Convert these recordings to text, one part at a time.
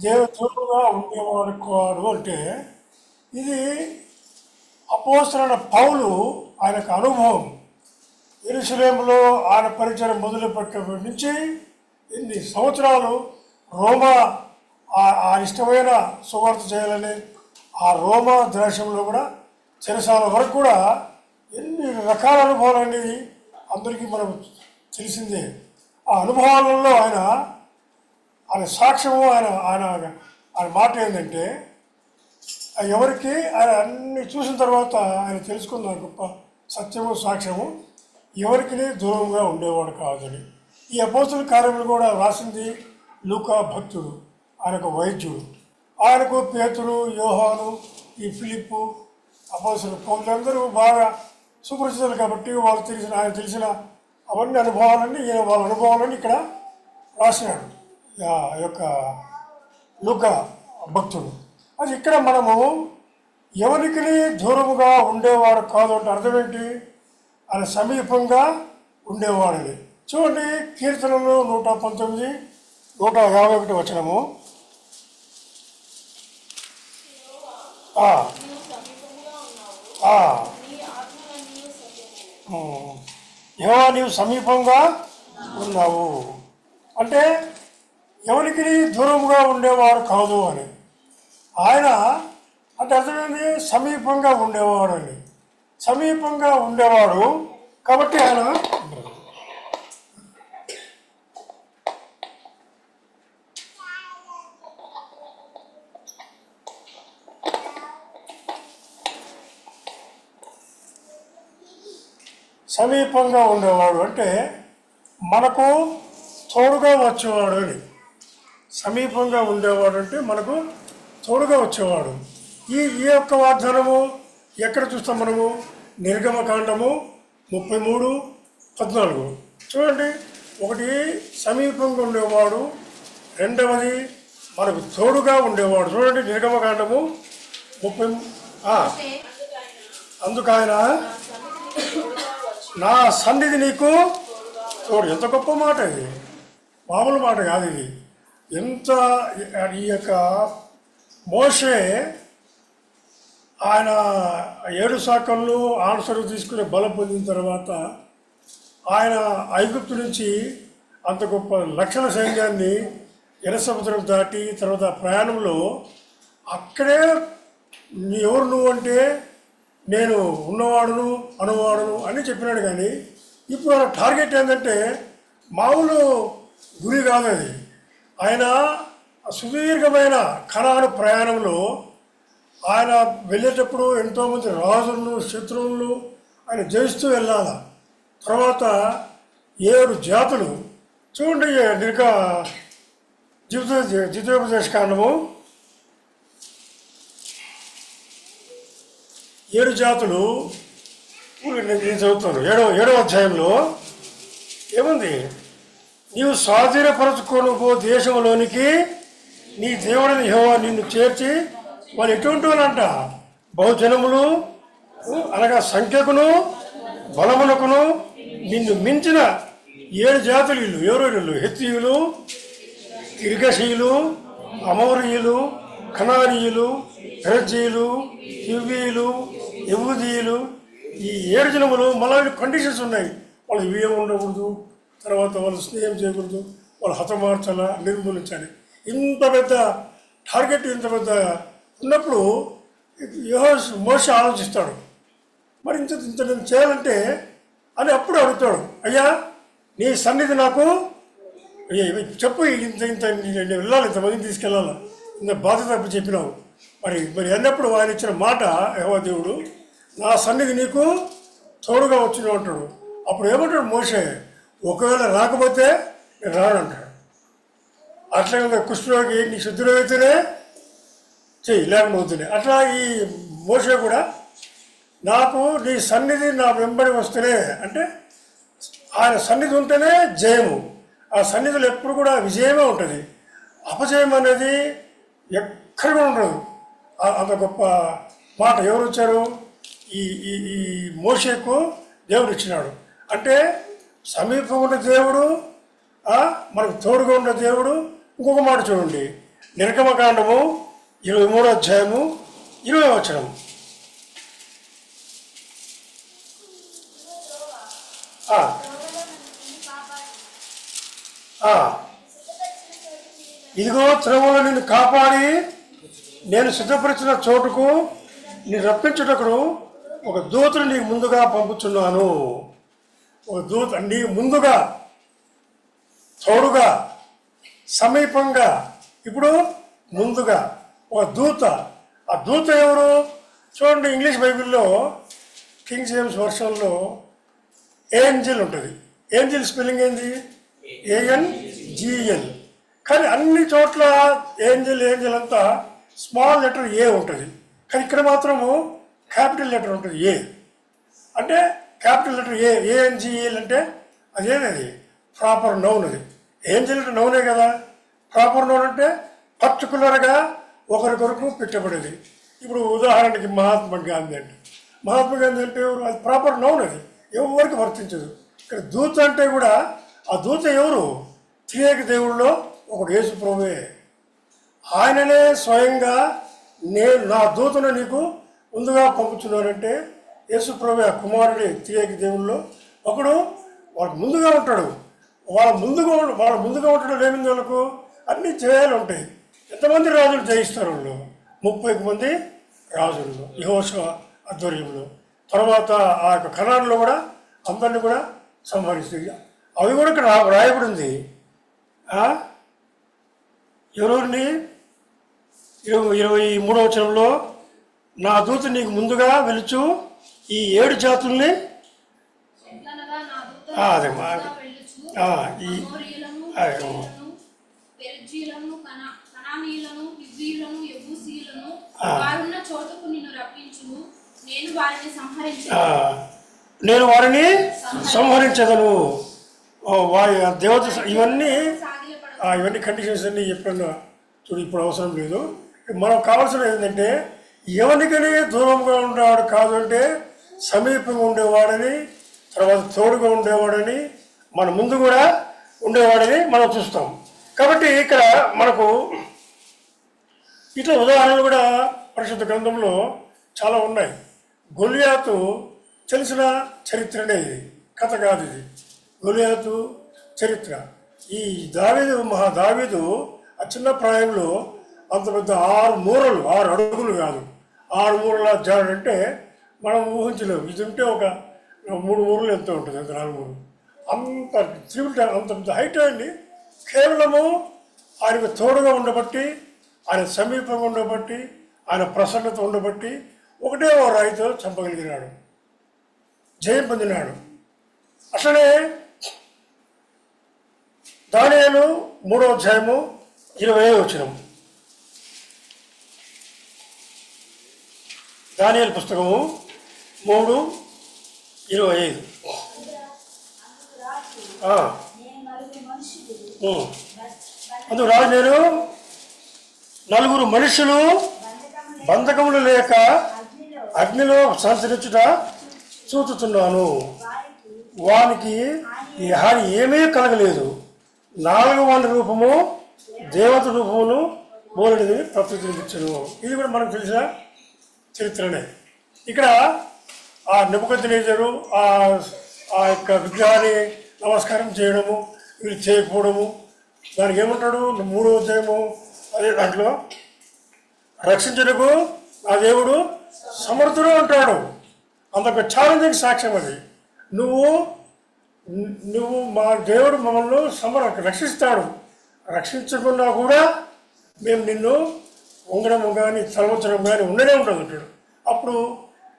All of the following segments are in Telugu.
దేవుడుగా ఉండేవాడు కాడు అంటే ఇది అపోస్తలుడైన పౌలు ఆయనకు అనుభవం. యెరూషలేములో ఆయన పరిచయం మొదలుపెట్టినప్పటి నుంచి ఇన్ని సంవత్సరాలు రోమా ఆ ఇష్టమైన సువార్త చేయాలని ఆ రోమా దేశంలో కూడా చెరసాల వరకు కూడా ఎన్ని రకాల అనుభవాలు అనేది అందరికీ మనం తెలిసిందే. ఆ అనుభవాలలో ఆయన సాక్ష్యము ఆయన ఆయన ఆయన మాట ఏంటంటే ఎవరికి ఆయన అన్ని చూసిన తర్వాత ఆయన తెలుసుకున్న గొప్ప సత్యము సాక్ష్యము ఎవరికి దూరంగా ఉండేవాడు కాదని. ఈ అపోస్తల కార్యములు కూడా రాసింది లూకా భక్తుడు, ఆయనకు వైద్యుడు. ఆయనకు పేతురు, యోహాను, ఈ ఫిలిప్పు, అపోస్తలు పౌరులందరూ బాగా సుపరిచితులు కాబట్టి ఆయన తెలిసిన అవన్నీ అనుభవాలన్నీ వాళ్ళ అనుభవాలన్నీ ఇక్కడ రాసినాడు ఆ యొక్క లూకా భక్తుడు. అది ఇక్కడ మనము ఎవరికి దూరముగా ఉండేవాడు కాదు అంటే అర్థం ఏంటి? ఆయన సమీపంగా ఉండేవాడని. చూడండి, కీర్తనలు 119, 151 వచనము. యెహోవా నీవు సమీపంగా ఉన్నావు అంటే ఎవరికి దూరంగా ఉండేవాడు కాదు అని. ఆయన అంటే అర్థమైంది సమీపంగా ఉండేవాడు అని. సమీపంగా ఉండేవాడు కాబట్టి ఆయన సమీపంగా ఉండేవాడు అంటే మనకు తోడుగా వచ్చేవాడు అని. సమీపంగా ఉండేవాడు అంటే మనకు తోడుగా వచ్చేవాడు. ఈ యొక్క వాగ్దానము ఎక్కడ చూస్తాం మనము? నిర్గమకాండము 33:14. చూడండి, ఒకటి సమీపంగా ఉండేవాడు, రెండవది మనకు తోడుగా ఉండేవాడు. చూడండి, నిర్గమకాండము 30. అందుకు ఆయన నా సన్నిధి నీకు తోడు. ఎంత గొప్ప మాట ఇది, మామూలు మాట కాదు ఇది. ఎంత ఈ యొక్క మోషే ఆయన 7 శాఖలను ఆన్సర్ తీసుకుని బలం పొందిన తర్వాత ఆయన ఐగుప్తు నుంచి అంత గొప్ప లక్షల సైన్యాన్ని ఎర్ర సముద్రం దాటి తర్వాత ప్రయాణంలో అక్కడే ఎవరు నువ్వు అంటే నేను ఉన్నవాడును అనువాడును అని చెప్పినాడు. కానీ ఇప్పుడు ఆయన టార్గెట్ ఏంటంటే మామూలు గురి కాదు అది. ఆయన సుదీర్ఘమైన కనాను ప్రయాణంలో ఆయన వెళ్ళేటప్పుడు ఎంతోమంది రాజులను శత్రువులను ఆయన జయిస్తూ వెళ్ళాల. తర్వాత 7 జాతులు. చూడండి, ద్వితీయోపదేశ కాండము 7 జాతులు నేను చదువుతాను. 7వ అధ్యాయంలో ఏముంది? నీవు స్వాధీనపరచుకోనుకో దేశంలోనికి నీ దేవుడిని యెహోవా నిన్ను చేర్చి. వాళ్ళు ఎటువంటి వాళ్ళంట? బహుజనములు అనగా సంఖ్యకును బలమునకును నిన్ను మించిన 7 జాతులు ఇల్లు. ఎవరు ఇల్లు? హెత్తీయులు, గిర్గషీయులు, అమోరీయులు, కనానీయులు, పెరజీయులు, హివ్వీయులు, యెబూదీయులు. ఈ 7 జనములు మళ్ళీ కండిషన్స్ ఉన్నాయి. వాళ్ళు ఇవేం ఉండకూడదు, తర్వాత వాళ్ళు స్నేహం చేయకూడదు, వాళ్ళు హతమార్చాలా, నిర్మూలించాలి. ఇంత పెద్ద టార్గెట్, ఇంత పెద్ద ఉన్నప్పుడు మోషే ఆలోచిస్తాడు, మరి ఇంత నేను చేయాలంటే అని అప్పుడు అడుగుతాడు, అయ్యా నీ సన్నిధి నాకు చెప్పు, ఇంత నేను వెళ్ళాలి, ఇంతమందిని తీసుకెళ్ళాలి, ఇంత బాధ్యత అప్పుడు చెప్పినావు. మరి అన్నప్పుడు ఆయన ఇచ్చిన మాట యెహోవా దేవుడు నా సన్నిధి నీకు తోడుగా వచ్చిన అంటాడు. అప్పుడు ఏమంటాడు మోషే? ఒకవేళ రాకపోతే నేను రాను అంటాడు. అట్లా కుష్ఠరోగి నీ శుద్ధిలోకి అయితేనే చెయ్యి, లేకుండా అవుతుంది. అట్లా ఈ మోషే కూడా నాకు నీ సన్నిధి నా వెంబడి వస్తేనే, అంటే ఆయన సన్నిధి ఉంటేనే జయము. ఆ సన్నిధిలో ఎప్పుడు కూడా విజయమే ఉంటుంది. అపజయం అనేది ఎక్కడ కూడా ఉండదు. అంత గొప్ప మాట ఎవరు వచ్చారు? ఈ ఈ మోషేకు దేవుడు ఇచ్చినాడు. అంటే సమీపంగా ఉన్న దేవుడు, మనకు తోడుగా ఉన్న దేవుడు. ఇంకొక మాట చూడండి, నిర్గమకాండము 23వ అధ్యాయము 20వ వచనం. ఇదిగో త్రోవలో నిన్ను కాపాడి నేను సిద్ధపరిచిన చోటుకు నీ రప్పించుటకు ఒక దూతను నీకు ముందుగా పంపుచున్నాను. ఒక దూత నీ ముందుగా, తోడుగా, సమీపంగా, ఇప్పుడు ముందుగా ఒక దూత. ఆ దూత ఎవరు చూడండి. ఇంగ్లీష్ బైబిల్లో కింగ్ జేమ్స్ వర్షన్లో ఏంజిల్ ఉంటుంది. ఏంజిల్ స్పెల్లింగ్ ఏంది? ANGL. కానీ అన్ని చోట్ల ఏంజిల్ అంతా స్మాల్ లెటర్ ఏ ఉంటుంది. కానీ ఇక్కడ మాత్రము క్యాపిటల్ లెటర్ ఉంటుంది ఏ. అంటే క్యాపిటల్ లెటర్ ANGL అంటే అదేనది ప్రాపర్ నౌన్. అది ఏంజిల్ అంటే నౌనే కదా. ప్రాపర్ నౌన్ అంటే పర్టికులర్గా ఒకరికొరకు పెట్టబడేది. ఇప్పుడు ఉదాహరణకి మహాత్మా గాంధీ అంటే ఎవరు? అది ప్రాపర్ నౌన్. అది ఎవరికి వర్తించదు. ఇక్కడ దూత అంటే కూడా ఆ దూత ఎవరు? త్రియేక దేవుళ్ళలో ఒకడు యేసు ప్రభువే. ఆయననే స్వయంగా నేను నా దూతను నీకు ముందుగా పంపుతున్నానంటే యేసు ప్రభువే ఆ కుమారుడే త్రియేక దేవుళ్ళలో ఒకడు. వాళ్ళకి ముందుగా ఉంటాడు. వాళ్ళ ముందుగా ఉంటాడు. ఏమింది వాళ్ళకు? అన్ని జయాలు ఉంటాయి. ఎంతమంది రాజులు జయిస్తారు వాళ్ళు? 30 మంది రాజులు యెహోషువ ఆధ్వర్యంలో. తర్వాత ఆ యొక్క కనానులో కూడా అందరినీ కూడా సంహరిస్తుంది. అవి కూడా ఇక్కడ రాయబడింది. ఎవరిని 23వ వచనంలో నా దూత నీకు ముందుగా వెలుచు ఈ 7 జాతుల్ని అదే ఈ నేను వారిని సంహరించదను. వారి దేవత ఇవన్నీ కండిషన్స్ అన్నీ ఎప్పుడన్నా చూడు. ఇప్పుడు అవసరం లేదు. మనకు కావాల్సిన ఏంటంటే ఎవరికని దూరంగా ఉండేవాడు కాదు, అంటే సమీపంగా ఉండేవాడని, తర్వాత తోడుగా ఉండేవాడని, మన ముందు కూడా ఉండేవాడని మనం చూస్తాం. కాబట్టి ఇక్కడ మనకు ఇట్లా ఉదాహరణలు కూడా పరిశుద్ధ గ్రంథంలో చాలా ఉన్నాయి. గొలియాతు తెలిసిన చరిత్రనే, ఇది కథ కాదు. ఇది గొలియాతు చరిత్ర. ఈ దావీదు ఆ చిన్న ప్రాయంలో అంత పెద్ద 6 అడుగులు కాదు, 6 మూరల జాడంటే మనం ఊహించలేము. ఇది ఉంటే ఒక 3 మూరలు ఎంత ఉంటుంది, అంత 4 మూరలు, అంత అంత పెద్ద హైట్ అండి. కేవలము ఆయనకు తోడుగా ఉండబట్టి, ఆయన సమీపంగా ఉండబట్టి, ఆయన ప్రసన్నత ఉండబట్టి ఒకటే రాయితో చంపగలిగినాడు, జయం పొందినాడు. అట్లనే దానియేలు 3వ అధ్యాయము 20వ వచనం. దానియేలు పుస్తకము 3:25. అందుకు రాజు నేను 4 మనుషులు బంధకములు లేక అగ్నిలో సంచరించుట చూచుతున్నాను. వానికి ఈ హాని ఏమీ కలగలేదు. 4 రూపము దేవత రూపమును మూలడిని ప్రతినిధించను. ఇది కూడా మనకు తెలిసిన చరిత్రనే. ఇక్కడ ఆ నెబుకద్నెజరు ఆ యొక్క విగ్రహాన్ని నమస్కారం చేయడము, వీళ్ళు చేయకపోవడము, దానికి ఏమంటాడు 3వ అధ్యాయము అదే దాంట్లో, రక్షించడానికి నా దేవుడు సమర్థుడు అంటాడు. అంతకు ఛాలెంజింగ్ సాక్ష్యం అది. నువ్వు మా దేవుడు మమ్మల్ని రక్షిస్తాడు, రక్షించకుండా కూడా మేము నిన్ను ఉంగడం కానీ సంవత్సరం కానీ ఉండనే ఉంటుంది అంటాడు. అప్పుడు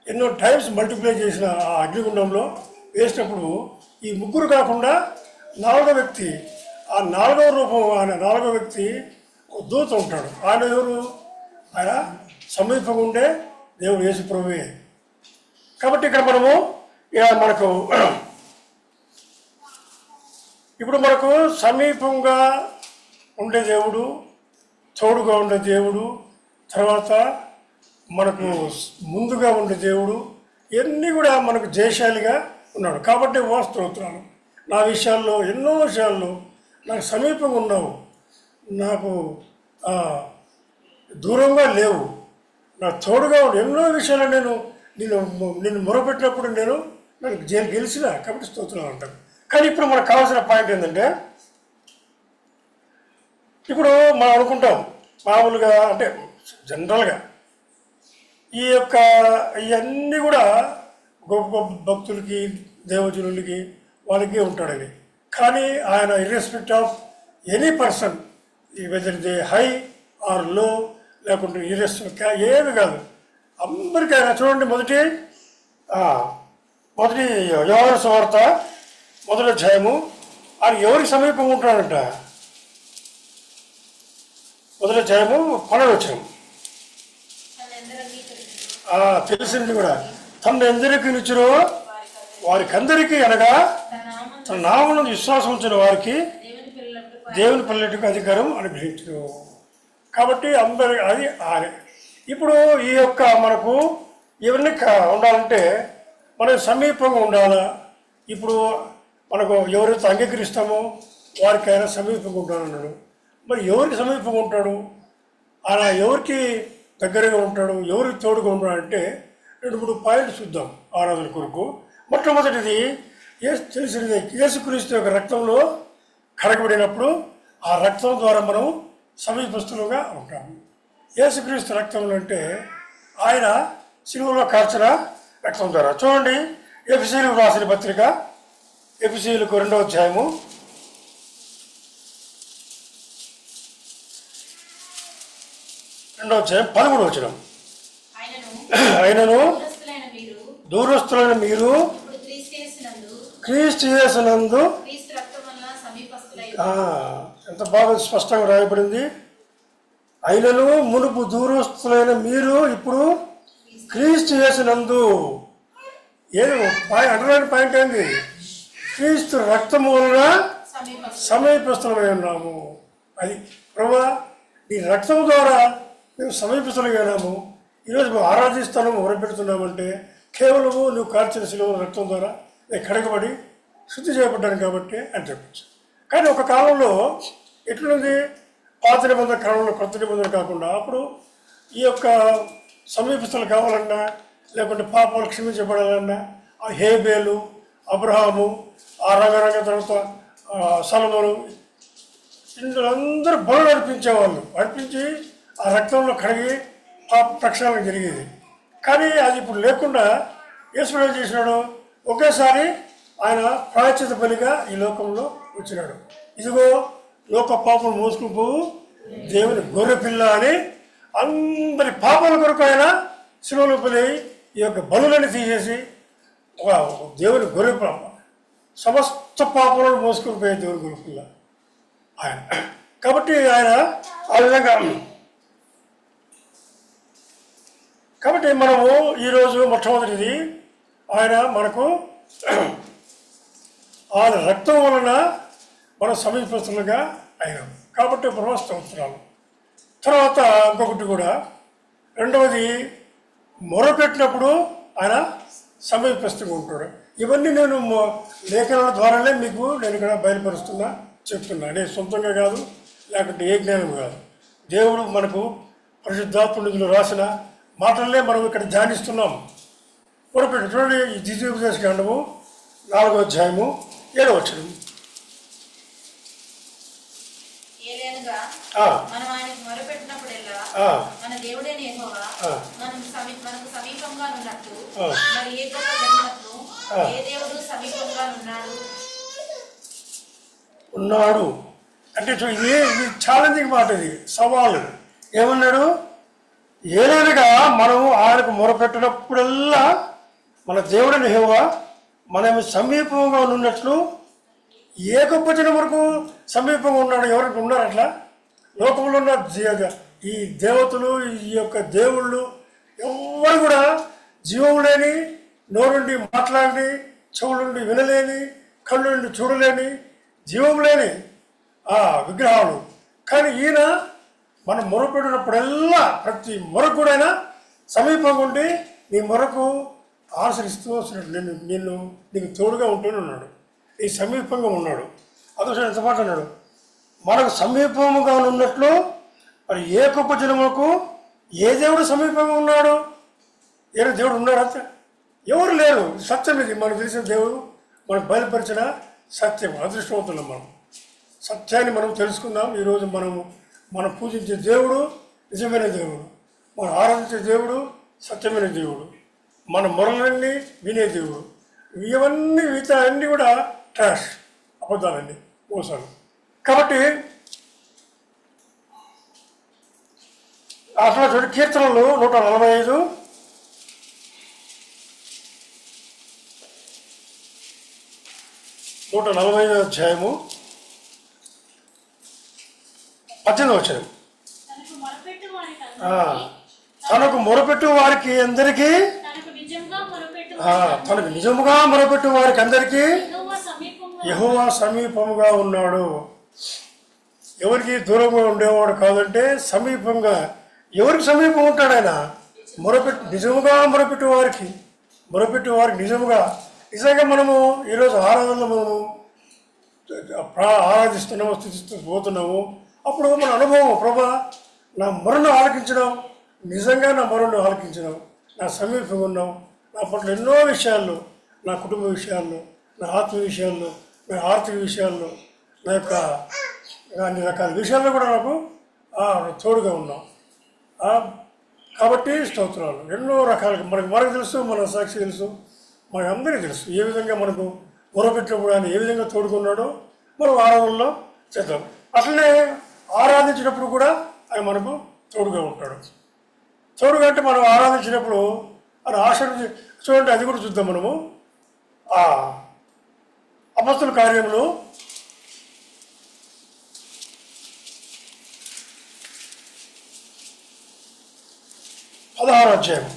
ఎన్నో టైమ్స్ మల్టిప్లై చేసిన ఆ అగ్నిగుండంలో వేసినప్పుడు ఈ 3 కాకుండా 4వ వ్యక్తి, ఆ 4వ రూపం, ఆయన 4వ వ్యక్తి దూత ఉంటాడు. ఆయన ఎవరు? ఆయన సమీపంగా ఉండే దేవుడు యేసు ప్రభువే. కాబట్టి ఇక్కడ మనకు ఇప్పుడు మనకు సమీపంగా ఉండే దేవుడు, తోడుగా ఉండే దేవుడు, తర్వాత మనకు ముందుగా ఉండే దేవుడు, ఇవన్నీ కూడా మనకు జయశాలిగా ఉన్నాడు. కాబట్టి స్తోత్రాలు. నా విషయాల్లో, ఎన్నో విషయాల్లో నాకు సమీపంగా ఉన్నావు, నాకు దూరంగా లేవు, నా తోడుగా ఉండి ఎన్నో విషయాలు నేను నిన్ను మొరపెట్టినప్పుడు నాకు గెలిచిన కాబట్టి స్తోత్రం అంటాను. కానీ ఇప్పుడు మనకు కావాల్సిన పాయింట్ ఏంటంటే, ఇప్పుడు మనం అనుకుంటాం మామూలుగా అంటే జనరల్గా ఈ యొక్క ఇవన్నీ కూడా గొప్ప గొప్ప భక్తులకి దేవజనులకి వాళ్ళకి ఉంటాడని. కానీ ఆయన irrespective of any person, whether they high or low, లేకుంటే ఇర్రెస్పెక్ట్ ఏమి కాదు, అందరికీ ఆయన చూడండి. మొదటి యోహాను సువార్త 1వ అధ్యాయము, ఆయన ఎవరికి సమీపంగా ఉంటాడంట? 1వ అధ్యాయము 12వ వచనం. తెలిసింది కూడా, తన ఎందరికి నిచ్చురో వారికందరికీ అనగా తన నామమున విశ్వాసం ఉంచిన వారికి దేవుని పిల్లలకు అధికారం అనుగ్రహించును. కాబట్టి అది ఇప్పుడు ఈ యొక్క మనకు ఎవరిని ఉండాలంటే మనం సమీపంగా ఉండాలా. ఇప్పుడు మనకు ఎవరైతే అంగీకరిస్తామో వారికి ఆయన సమీపంగా ఉంటానన్నాడు. మరి ఎవరికి సమీపంగా ఉంటాడు? ఆయన ఎవరికి దగ్గరగా ఉంటాడు, ఎవరికి తోడుగా ఉంటాడంటే 2-3 పాయింట్లు చూద్దాం ఆరాధన కొరకు. మొట్టమొదటిది తెలిసినది, యేసుక్రీస్తు యొక్క రక్తంలో కడగబడినప్పుడు ఆ రక్తం ద్వారా మనం సమీపస్తులుగా ఉంటాము. యేసుక్రీస్తు రక్తంలో అంటే ఆయన శిలువలో కార్చిన రక్తం ద్వారా. చూడండి, ఎఫెసీయులకు రాసిన పత్రిక, ఎఫెసీయులకు 2వ అధ్యాయము 13వ వచనం. ఆయనను దూరస్తులైన మీరు క్రీస్తు యేసునందు, ఎంత బాగా స్పష్టంగా రాయబడింది. అయినను మునుపు దూరస్తులైన మీరు ఇప్పుడు క్రీస్తు యేసునందు. ఏది అండర్లైన్ పాయింట్ ఏంది? క్రీస్తు రక్తము వలన సమీపస్తులమై ఉన్నాము. అది ప్రభువా, నీ రక్తం ద్వారా మేము సమీపస్తులుగా ఉన్నాము. ఈరోజు మేము ఆరాధిస్తాము, మొరపెడుతున్నామంటే కేవలము నువ్వు కార్చిన శిలువ రక్తం ద్వారా నేను కడగబడి శుద్ధి చేయబడ్డాను కాబట్టి అని చెప్పచ్చు. కానీ ఒక కాలంలో ఎట్లుంది, పాత నిబంధన కాలంలో కొత్త నిబంధన కాకుండా అప్పుడు ఈ యొక్క సమీపస్తులు కావాలన్నా, లేకుంటే పాపాలు క్షమించబడాలన్నా ఆ హేబేలు, అబ్రహాము, ఆ రంగరంగ తర్వాత సొలొమోను, ఇందులందరూ బలు అర్పించేవాళ్ళు. అర్పించి ఆ రక్తంలో కడిగి ప్రక్షాళన జరిగేది. కానీ అది ఇప్పుడు లేకుండా యేసు ఏం చేసినాడు? ఒకేసారి ఆయన ప్రాయశ్చిత బలిగా ఈ లోకంలో వచ్చినాడు. ఇదిగో లోక పాపం మోసుకుని పోవు దేవుని గొర్రెపిల్ల అని అందరి పాపాల కొరకు ఆయన శిలువలో బలి ఈ యొక్క బలులని తీసేసి దేవుని గొర్రె సమస్త పాపాలను మోసుకుని పోయే దేవుని గొర్రెపిల్ల ఆయన. కాబట్టి ఆయన ఆ విధంగా, కాబట్టి మనము ఈరోజు మొట్టమొదటిది ఆయన మనకు ఆయన రక్తం వలన మనం సమీపస్తులుగా అయినాం. కాబట్టి స్తోత్రాలు. తర్వాత ఇంకొకటి కూడా, రెండవది మొరపెట్టినప్పుడు ఆయన సమీపస్తుగా ఉంటాడు. ఇవన్నీ నేను లేఖనాల ద్వారానే మీకు నేను ఇక్కడ బయలుపరుస్తున్నా, చెప్తున్నా. నేను సొంతంగా కాదు, లేకుంటే ఏ జ్ఞానం కాదు. దేవుడు మనకు పరిశుద్ధాత్మ రాసిన మాటలనే మనం ఇక్కడ ధ్యానిస్తున్నాం. మొరపెట్టు చూడండి, ఈ ద్వితీయోపదేశ కాండము 4వ అధ్యాయము 7వ వచనం. మనం ఆయనకు మొరపెట్టినప్పుడెల్లా మన దేవుడైన యెహోవా మనకు సమీపంగా ఉన్నట్టు మరి ఏ గొప్ప జన్మకు ఏ దేవుడు సమీపంగా ఉన్నాడు అంటే ఇది ఛాలెంజింగ్ మాట, ఇది సవాలు. ఏమన్నాడు? ఏదైనా మనము ఆయనకు మొరపెట్టినప్పుడల్లా మన దేవుడైన యెహోవా మనం సమీపంగా ఉన్నట్లు. ఏ గొప్ప జనం వరకు సమీపంగా ఉన్నాడు? ఎవరికి ఉన్నారు అట్లా? లోకంలో ఉన్న ఈ దేవతలు, ఈ యొక్క దేవుళ్ళు ఎవరు కూడా జీవం లేని, నోరుండి మాట్లాడి, చెవులుండి వినలేని, కళ్ళు నుండి చూడలేని, జీవం లేని విగ్రహాలు. కానీ ఈయన మనం మొరపెట్టినప్పుడల్లా ప్రతి మొరకు కూడా ఆయన సమీపంగా ఉండి నీ మొరకు ఆశ్రయిస్తూ వస్తున్నాడు. నీకు తోడుగా ఉంటూనే ఉన్నాడు, నీ సమీపంగా ఉన్నాడు. అదొక ఎంత మాట అన్నాడు? మనకు సమీపముగా ఉన్నట్లు మరి ఏ గొప్ప జనములకు ఏ దేవుడు సమీపంగా ఉన్నాడు? ఏ దేవుడు ఉన్నాడు అంత ఎవరు లేరు. సత్యం ఇది, మనకు తెలిసిన దేవుడు మనకు బయలుపరిచిన సత్యం. అదృష్టవంతులం మనం. సత్యాన్ని మనం తెలుసుకుందాం. ఈరోజు మనం పూజించే దేవుడు నిజమైన దేవుడు, మనం ఆరాధించే దేవుడు సత్యమైన దేవుడు, మన మొరలన్నీ వినే దేవుడు. ఇవన్నీ మిగతా అన్నీ కూడా ట్రాష్, అబద్ధాలండి, మోసాలు. కాబట్టి అట్లా చూడండి, కీర్తనలు 145 145 అధ్యాయము 18వ వచనం. తనకు మొరపెట్టు వారికి అందరికీ, తనకు నిజముగా మొరపెట్టు వారికి అందరికీ యెహోవా సమీపముగా ఉన్నాడు. ఎవరికి దూరంగా ఉండేవాడు కాదంటే సమీపంగా. ఎవరికి సమీపం ఉంటాడు ఆయన? నిజముగా మొరపెట్టు వారికి నిజంగా మనము ఈరోజు ఆరాధనలో మనము ఆరాధిస్తున్నాము, స్థుతిస్తూ పోతున్నాము. అప్పుడు మన అనుభవం, ప్రభా నా మొరను ఆలకించడం, నిజంగా నా మొరను ఆలకించడం, నా సమీపంగా ఉన్నాం, నా పట్ల ఎన్నో విషయాల్లో, నా కుటుంబ విషయాల్లో, నా ఆత్మ విషయాల్లో, నా ఆర్థిక విషయాల్లో, నా యొక్క అన్ని రకాల విషయాల్లో కూడా నాకు తోడుగా ఉన్నాం. కాబట్టి స్తోత్రాలు. ఎన్నో రకాలుగా మనకు తెలుసు, మన సాక్షి తెలుసు, మనకు అందరికీ తెలుసు ఏ విధంగా మనకు మొరపెట్టినప్పుడు ఆయన ఏ విధంగా తోడుకున్నాడో మనం ఆరాధనలో చేద్దాం. అట్లనే ఆరాధించినప్పుడు కూడా ఆయన మనకు తోడుగా ఉంటాడు. తోడుగా అంటే మనం ఆరాధించినప్పుడు ఆయన ఆశీర్వది చూడండి. అది కూడా చూద్దాం మనము. అపొస్తలుల కార్యములు 16వ అధ్యాయం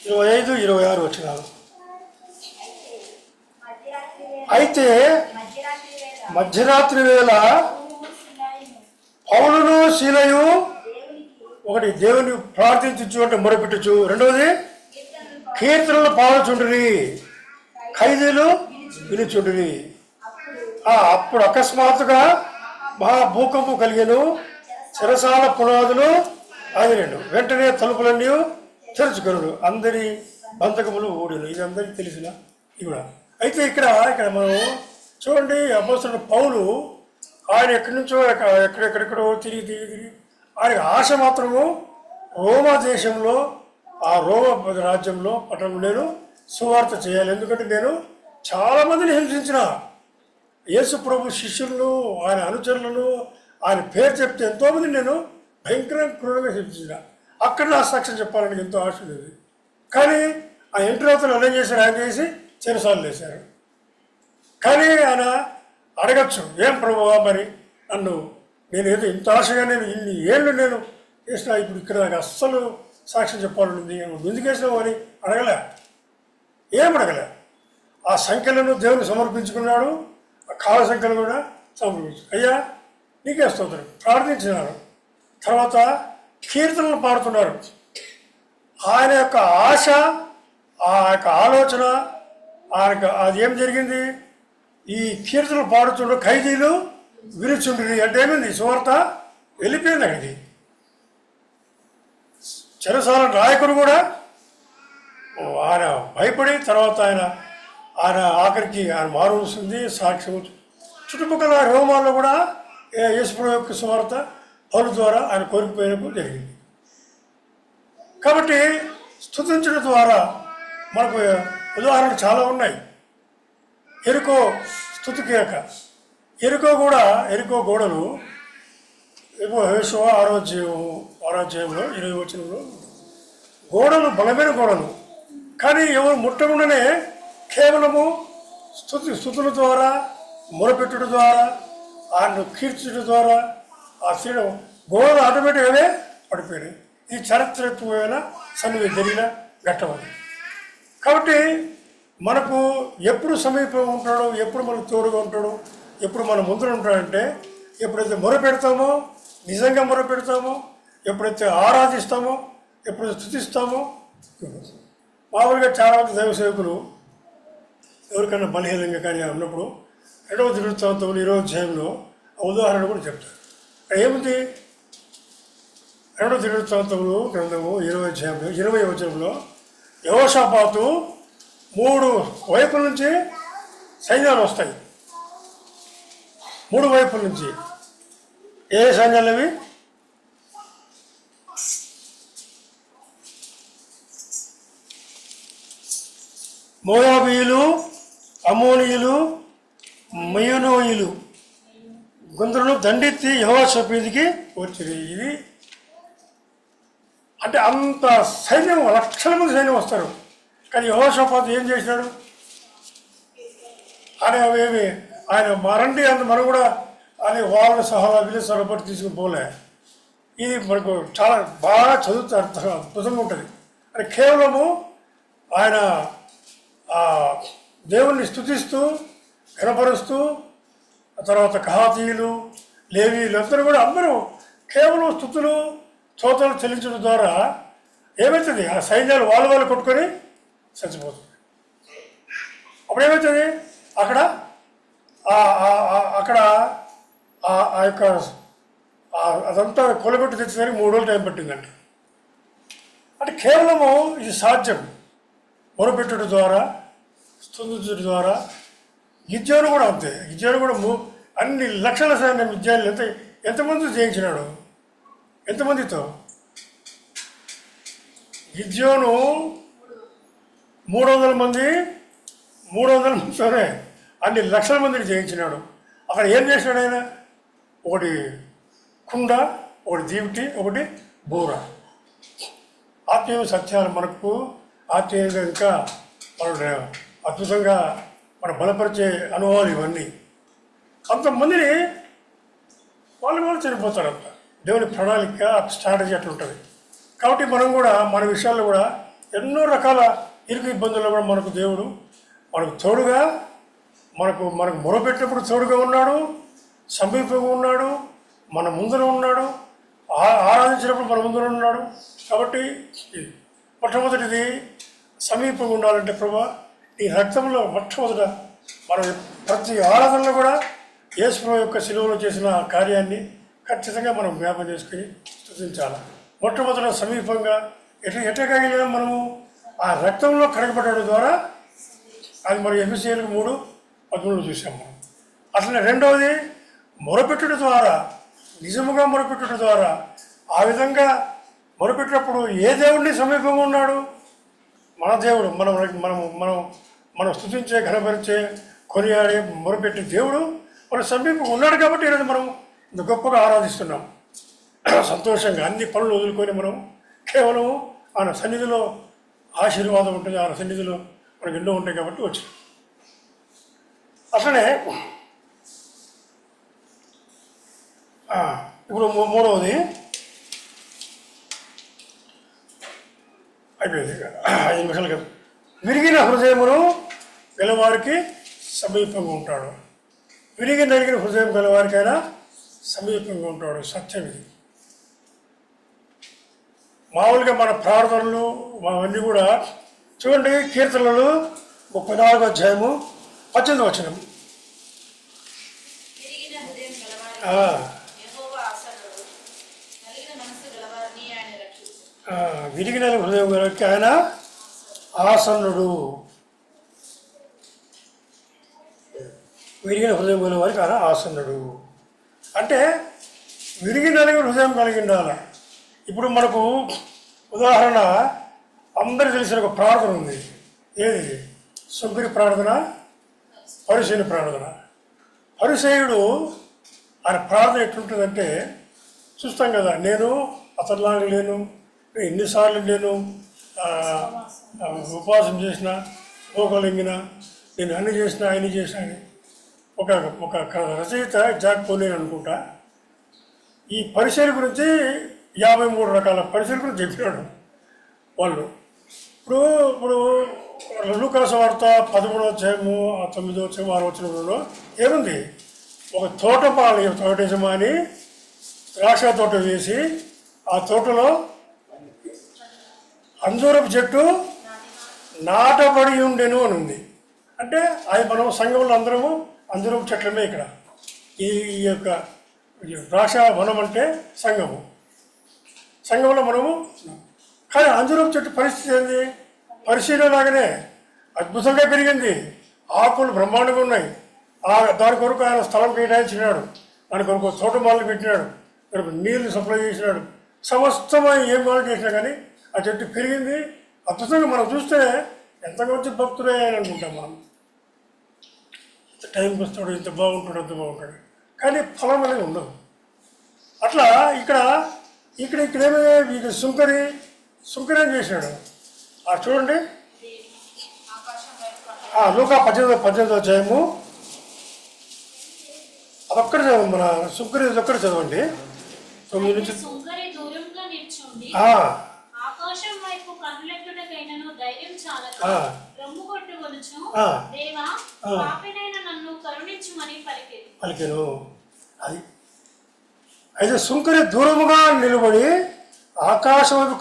25-26 వచనాలు. అయితే మధ్యరాత్రి వేళ పౌలును శీలయు ఒకటి దేవుని ప్రార్థించు అంటే మొరపెట్టచ్చు, రెండవది కీర్తనలు పాడుచుండ్రి, ఖైదీలు వినుచుండ్రి. అప్పుడు అకస్మాత్తుగా మహా భూకంపం కలిగెను, చెరసాల పునాదులు ఆగిరెండు, వెంటనే తలుపులన్నీ తెరుచుకొనుడు, అందరి బంధకములు ఊడిను. ఇది అందరికీ తెలిసిన ఇది కూడా. అయితే ఇక్కడ మనం చూడండి, అపొస్తలుడు పౌలు ఆయన ఎక్కడి నుంచో ఎక్కడెక్కడెక్కడో తిరిగి ఆయన ఆశ మాత్రము రోమా దేశంలో, ఆ రోమా రాజ్యంలో పట్టణంలో నేను సువార్త చేయాలి. ఎందుకంటే నేను చాలామందిని హింసించిన యేసు ప్రభు శిష్యులను, ఆయన అనుచరులను, ఆయన పేరు చెప్తే ఎంతోమంది నేను భయంకరంగా క్రూరంగా హింసించిన. అక్కడ నా సాక్ష్యం చెప్పాలని ఎంతో ఆశ ఉండేది. కానీ ఆ ఇంటర్వ్యూతో ఎలా చేశారు? ఆయన చేసి చెరసాలు వేశారు. కానీ ఆయన అడగచ్చు, ఏం ప్రభువా మరి నన్ను నేను ఏదో ఇంత ఆశగా నేను ఇన్ని ఏళ్ళు నేను చేసిన, ఇప్పుడు ఇక్కడ నాకు అస్సలు సాక్ష్యం చెప్పాలని ఎందుకు వేసినావు అని అడగలే, ఏం అడగలే. ఆ సంఖ్యలను దేవుని సమర్పించుకున్నాడు, ఆ కాల సంఖ్యలు కూడా సమర్పించు. అయ్యా నీకే స్తోత్రం ప్రార్థించినారు. తర్వాత కీర్తనలు పాడుతున్నారు. ఆయన యొక్క ఆశ, ఆ యొక్క ఆలోచన, ఆయనకు అది ఏం జరిగింది? ఈ కీర్తనలు పాడుతుండే ఖైదీలు విరుచుండ్రి అంటే ఏమైంది? సువార్త వెళ్ళిపోయింది అక్కడికి. చెరసాల నాయకుడు కూడా ఆయన భయపడి తర్వాత ఆయన ఆఖరికి ఆయన మారుస్తుంది సాక్ష్యం. చుట్టుపక్కల రోమాల్లో కూడా యేసుప్రభు యొక్క సువార్త పౌలు ద్వారా ఆయన కోరికపోయినప్పుడు జరిగింది. కాబట్టి స్తుతించడం ద్వారా మనకు ఉదాహరణలు చాలా ఉన్నాయి. ఎరుకో స్తుతికేక, ఎరుకో గోడలు యెహోషువ 6వ అధ్యాయంలో 20వ వచనంలో గోడలు బలమైన గోడలు. కానీ ఎవరు ముట్టకుండానే కేవలము స్తుతుల ద్వారా, మొరపెట్టుడు ద్వారా, ఆయన కీర్తించడం ద్వారా ఆ శ్రీడం గోడలు ఆటోమేటిక్గానే పడిపోయినాయి. ఈ చారిత్రకమైన సన్నివేశం జరిగిన ఘట్టం అది. కాబట్టి మనకు ఎప్పుడు సమీపంగా ఉంటాడో, ఎప్పుడు మనకు తోడుగా ఉంటాడో, ఎప్పుడు మన ముందు ఉంటాడంటే ఎప్పుడైతే మొరపెడతామో, నిజంగా మొరపెడతామో, ఎప్పుడైతే ఆరాధిస్తామో, ఎప్పుడైతే స్తుతిస్తామో. మామూలుగా చాలామంది దైవ సేవకులు ఎవరికైనా బలహీనంగా కానీ ఉన్నప్పుడు రెండవ దినవృత్తాంతములు 20వ అధ్యాయంలో ఉదాహరణ కూడా చెప్తారు. ఏముంది? రెండవ దినవృత్తాంతములు గ్రంథము 20వ అధ్యాయంలో 20వ వచనంలో యెహోషాపాతు 3 వైపుల నుంచి సైన్యాలు వస్తాయి. 3 వైపుల నుంచి. ఏ సైన్యాలు అవి? మోయాబీయులు, అమోనీయులు, మయోనోయులు గుండ్రను దండెత్తి యెహోషాపాతు మీదికి వచ్చింది. ఇది అంటే అంత సైన్యం, లక్షల మంది సైన్యం వస్తారు. కానీ యెహోషాపాతు ఏం చేసినాడు? ఆయన మరండి అంత మనం కూడా అని వాళ్ళ సహా వీళ్ళ సహపడి తీసుకుని పోలే. ఇది మనకు చాలా బాగా చదువుతారు, అద్భుతంగా ఉంటుంది. అని కేవలము ఆయన దేవుణ్ణి స్తుతిస్తూ కనపరుస్తూ, తర్వాత కహాతీయులు, లేవీయులు అందరూ కూడా అందరూ కేవలం స్తుతులు స్తోత్రాలు చెల్లించడం ద్వారా ఏమవుతుంది? ఆ సైన్యాలు వాళ్ళు కొట్టుకొని చచ్చిపోతుంది. అప్పుడు ఏమవుతుంది? అక్కడ ఆ యొక్క అదంతా కొలగొట్టు తెచ్చేదానికి 3 రోజులు టైం పట్టిందంట. అంటే కేవలము ఇది సాధ్యం మొరపెట్టుట ద్వారా, స్తుతించడం ద్వారా. గిద్యోను కూడా అంతే. గిద్యోను కూడా అన్ని లక్షల సైన్యం విద్యాలు ఎంతమంది జయించినాడు? ఎంతమందితో? గిద్యోను 300 మందితోనే అన్ని లక్షల మందిని జయించినాడు. అక్కడ ఏం చేసినాడు ఆయన? ఒకటి కుండ, ఒకటి దీవిటి, ఒకటి బూర. ఆత్మీయ సత్యాలు మనకు ఆత్మీయంగా ఇంకా మన అద్భుతంగా మన బలపరిచే అనుభవాలు ఇవన్నీ. అంతమందిని వాళ్ళు చనిపోతారంట. దేవుని ప్రణాళిక, స్ట్రాటజీ అట్లా ఉంటుంది. కాబట్టి మనం కూడా మన విషయాల్లో కూడా ఎన్నో రకాల ఇరుకు ఇబ్బందుల్లో కూడా మనకు దేవుడు మనకు తోడుగా, మనకు మొరపెట్టినప్పుడు తోడుగా ఉన్నాడు, సమీపంగా ఉన్నాడు, మన ముందర ఉన్నాడు, ఆరాధించినప్పుడు మన ముందర ఉన్నాడు. కాబట్టి మొట్టమొదటిది సమీపంగా ఉండాలంటే ప్రభా నీ రక్తంలో మొట్టమొదట మనం ప్రతి ఆరాధనలో కూడా యేసు ప్రభు యొక్క శిలువలో చేసిన కార్యాన్ని ఖచ్చితంగా మనం జ్ఞాపకం చేసుకుని స్తుతించాలి. మొట్టమొదట సమీపంగా ఎట్టగలిగినా మనము ఆ రక్తంలో కడగబడడం ద్వారా, అది మరి ఎఫెసీయులకు 3:13 చూసాము మనం. అట్లనే రెండవది మొరపెట్టుట ద్వారా, నిజముగా మొరపెట్టుట ద్వారా. ఆ విధంగా మొరపెట్టినప్పుడు ఏ దేవుడిని సమీపంగా ఉన్నాడు? మన దేవుడు. మనం స్తుతించే, ఘనపరిచే, కొనియాడే, మొరపెట్టే దేవుడు మన సమీపంగా ఉన్నాడు. కాబట్టి ఈరోజు మనం ఇంత గొప్పగా ఆరాధిస్తున్నాం. సంతోషంగా అన్ని పనులు వదులుకొని మనం కేవలం ఆయన సన్నిధిలో ఆశీర్వాదం ఉంటుంది. ఆయన సన్నిధిలో మనకు ఎన్నో ఉంటాయి కాబట్టి వచ్చాం. అట్లనే ఇప్పుడు మూడవది అయిపోయింది. 5 నిమిషాలు కదా. విరిగిన హృదయమును గలవారికి సమీపంగా ఉంటాడు. నలిగిన హృదయం గలవారికైనా సమీపంగా ఉంటాడు. సత్యం ఇది. మామూలుగా మన ప్రార్థనలు అవన్నీ కూడా చూడండి. కీర్తనలు 34వ అధ్యాయము 18వ వచనం. విరిగిన హృదయం గలవారికి ఆయన ఆసన్నుడు. విరిగిన హృదయం గల వారికి ఆయన ఆసన్నుడు అంటే విరిగిన హృదయం కలిగి ఉండాలి. ఇప్పుడు మనకు ఉదాహరణ అందరికీ తెలిసిన ఒక ప్రార్థన ఉంది. ఏది? సుగ్రీ ప్రార్థన, పరిసేయుని ప్రార్థన. పరిసేయుడు ఆయన ప్రార్థన ఎట్లుంటుందంటే చూస్తాం కదా, నేను అతనిలాగా లేను, ఎన్నిసార్లు నేను ఉపవాసం చేసిన, మోకలింగిన, నేను అన్ని చేసిన, ఆయన చేసిన అని ఒక రచయిత జాక్ పోలేని అనుకుంటా ఈ పరిచయం గురించి 53 రకాల పరిచయం గురించి చెప్పినాడు వాళ్ళు. ఇప్పుడు లూకాసు వార్త 13వ అధ్యాయము 9వ అధ్యాయం 6వ వచనంలో ఏముంది? ఒక తోట యజమాని ద్రాక్ష తోట వేసి ఆ తోటలో అంజూరపు చెట్టు నాటబడి ఉండెను అని ఉంది. అంటే అది మనం సంఘంలో అందరము అంజూరపు చెట్లమే ఇక్కడ. ఈ యొక్క ద్రాక్ష వనం అంటే సంఘము. సంఘంలో మనము కానీ అంజూరపు చెట్టు పరిస్థితి ఏంది? పరిశీలన లాగానే అద్భుతంగా పెరిగింది. ఆకులు బ్రహ్మాండంగా ఉన్నాయి. దాని కొరకు ఆయన స్థలం కేటాయించినాడు. దాని కొరకు తోటమాలను పెట్టినాడు. దానికి నీళ్లు సప్లై చేసినాడు. సమస్తమై ఏం కావాలి చేసినా కానీ ఆ చెట్టు పెరిగింది అద్భుతంగా. మనం చూస్తే ఎంతగా వచ్చి భక్తుడే అని అనుకుంటాం మనం. ఇంత టైంకి వస్తాడు, ఇంత బాగుంటాడు, అంత బాగుంటాడు, కానీ ఫలం అనేది ఉండదు. అట్లా ఇక్కడేమో మీకు సుంకరి ఏం చేసినాడు చూడండి. లూకా 18వ అధ్యాయము అదొక్కటి చదవండి. మన సుంకరి ఒక్కటి చదవండి 9 నుంచి. ఆకాశం వైపు కన్నులెట్టుటకైనను ధైర్యం చాలక రొమ్ము కొట్టుకొనుచు దేవా పాపినైన నన్ను కరుణించుమని పలికెను. అది అయితే సుంకరి దూరముగా నిలబడి ఆకాశం వైపు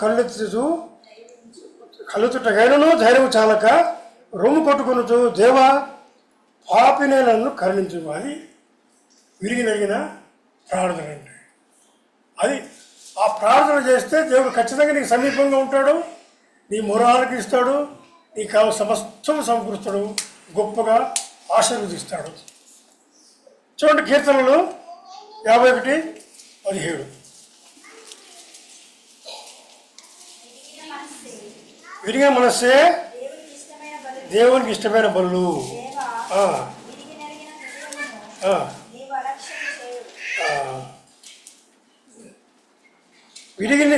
కళ్ళెత్తుటకైనను ధైర్యం చాలక రొమ్ము కొట్టుకొనుచు దేవా పాపినైన నన్ను కరుణించు. అది విరిగి నలిగిన ప్రార్థన అంటే. అది ఆ ప్రార్థన చేస్తే దేవుడు ఖచ్చితంగా నీకు సమీపంగా ఉంటాడు, నీ మొర ఆలకిస్తాడు, నీకు కావాల్సిన సమస్తం సమకూరుస్తాడు, గొప్పగా ఆశీర్వదిస్తాడు. చూడండి కీర్తనలు 51:17. విరిగిన మనస్సే దేవునికి ఇష్టమైన బలులు.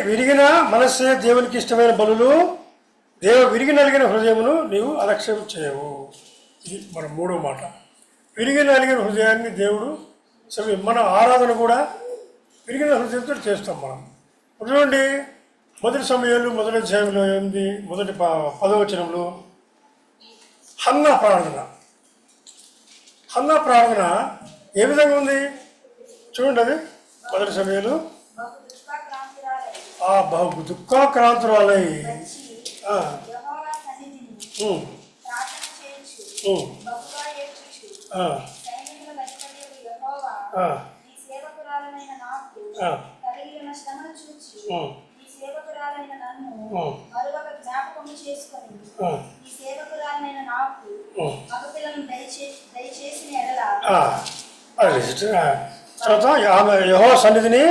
విరిగిన మనస్సే దేవునికి ఇష్టమైన బలులు, విరిగి నలిగిన హృదయమును నీవు అలక్ష్యం చేయవు. ఇది మన 3వ మాట. విరిగి నలిగిన హృదయాన్ని దేవుడు మన ఆరాధన కూడా విరిగిన హృదయంతో చేస్తాం మనం. చూడండి మొదటి సమయాలు 1వ అధ్యాయంలో ఏంది? మొదటి 10వ వచనంలో హన్నా ప్రార్థన ఏ విధంగా ఉంది చూడండి. అది మొదటి సమయాలు బహు దుఃఖాక్రాంతురాలై తర్వాత ఆమె యెహోవా సన్నిధిని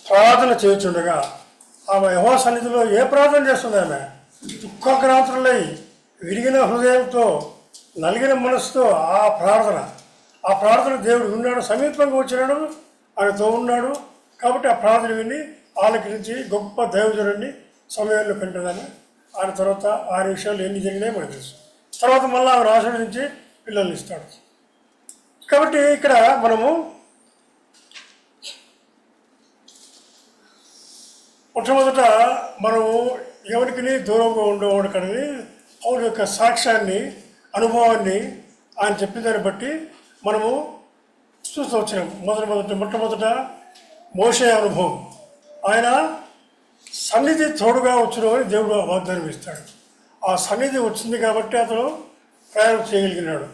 ప్రార్థన చేయుచుండగా, ఆమె యెహోవా సన్నిధిలో ఏ ప్రార్థన చేస్తుంది? ఆమె దుఃఖాక్రాంతులై విరిగిన హృదయంతో నలిగిన మనసుతో ఆ ప్రార్థన దేవుడు ఉన్నాడు, సమీపంగా వచ్చినాడు, ఆయనతో ఉన్నాడు. కాబట్టి ఆ ప్రార్థన విని ఆలకించి గొప్ప దైవజనుడిని సమయంలో కంటదని ఆయన తర్వాత ఆయన విషయాలు ఎన్ని జరిగినాయి మనకు తెలుసు. తర్వాత మళ్ళీ ఆమెను ఆశీర్వదించి పిల్లల్ని ఇస్తాడు. కాబట్టి ఇక్కడ మనము మొట్టమొదట మనము ఎవరికి దూరంగా ఉండేవాడు కానీ పౌలు యొక్క సాక్ష్యాన్ని, అనుభవాన్ని ఆయన చెప్పిన దాన్ని బట్టి మనము చూస్తూ వచ్చినాం. మొట్టమొదట మోషే అనుభవం. ఆయన సన్నిధి తోడుగా వచ్చినని దేవుడు వాగ్దానం ఇస్తాడు. ఆ సన్నిధి వచ్చింది కాబట్టి అతను ప్రయాణం చేయగలిగినాడు.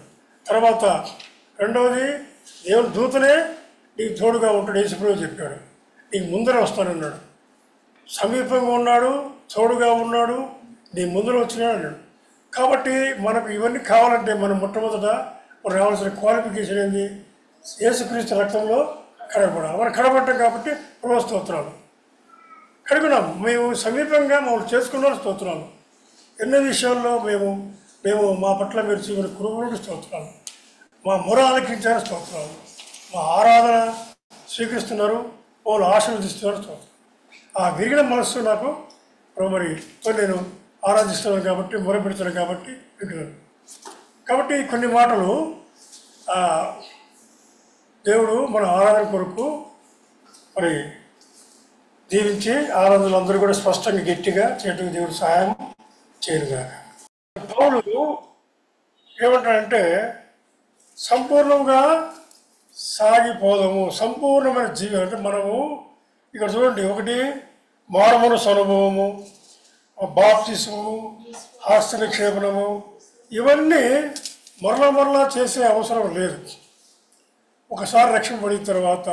తర్వాత రెండవది దేవుని దూతనే నీకు తోడుగా ఉంటాడు. యేసుప్రభువు చెప్పాడు, నీకు ముందర వస్తానన్నాడు. సమీపంగా ఉన్నాడు, తోడుగా ఉన్నాడు, నీ ముందర వచ్చినాడు అన్నాడు. కాబట్టి మనకు ఇవన్నీ కావాలంటే మనం మొట్టమొదట మనం రావాల్సిన క్వాలిఫికేషన్ ఏంది? యేసుక్రీస్తు రక్తంలో కడగబడాలి. మనం కడబడ్డాం కాబట్టి ప్రభు స్తోత్రాలు. కడుగున్నాం, మేము సమీపంగా మమ్మల్ని చేసుకున్న స్తోత్రాలు. ఎన్నో విషయాల్లో మేము మా పట్ల మీరు చూపిన కృపలకు స్తోత్రాలు, మా మొర ఆలకించారు స్తోత్రాలు, మా ఆరాధన స్వీకరిస్తున్నారు, వాళ్ళు ఆశీర్వదిస్తున్నారు స్తోత్రం. ఆ విరిగిన మనస్సు నాకు మరి నేను ఆరాధిస్తున్నాను కాబట్టి, మొరపెడుతున్నాను కాబట్టి వింటున్నాను. కాబట్టి కొన్ని మాటలు దేవుడు మన ఆరాధన కొరకు మరి దీవించి ఆరాధనలు అందరూ కూడా స్పష్టంగా గట్టిగా చేయడానికి దేవుడు సహాయం చేయరుగా. పౌలు ఏమంటాడంటే సంపూర్ణంగా సాగిపోదాము, సంపూర్ణమైన జీవితం. అంటే మనము ఇక్కడ చూడండి, ఒకటి మారుమనసు అనుభవము, బాప్తిస్మము, హస్త నిక్షేపణము, ఇవన్నీ మరలా చేసే అవసరం లేదు. ఒకసారి రక్షణ పడిన తర్వాత,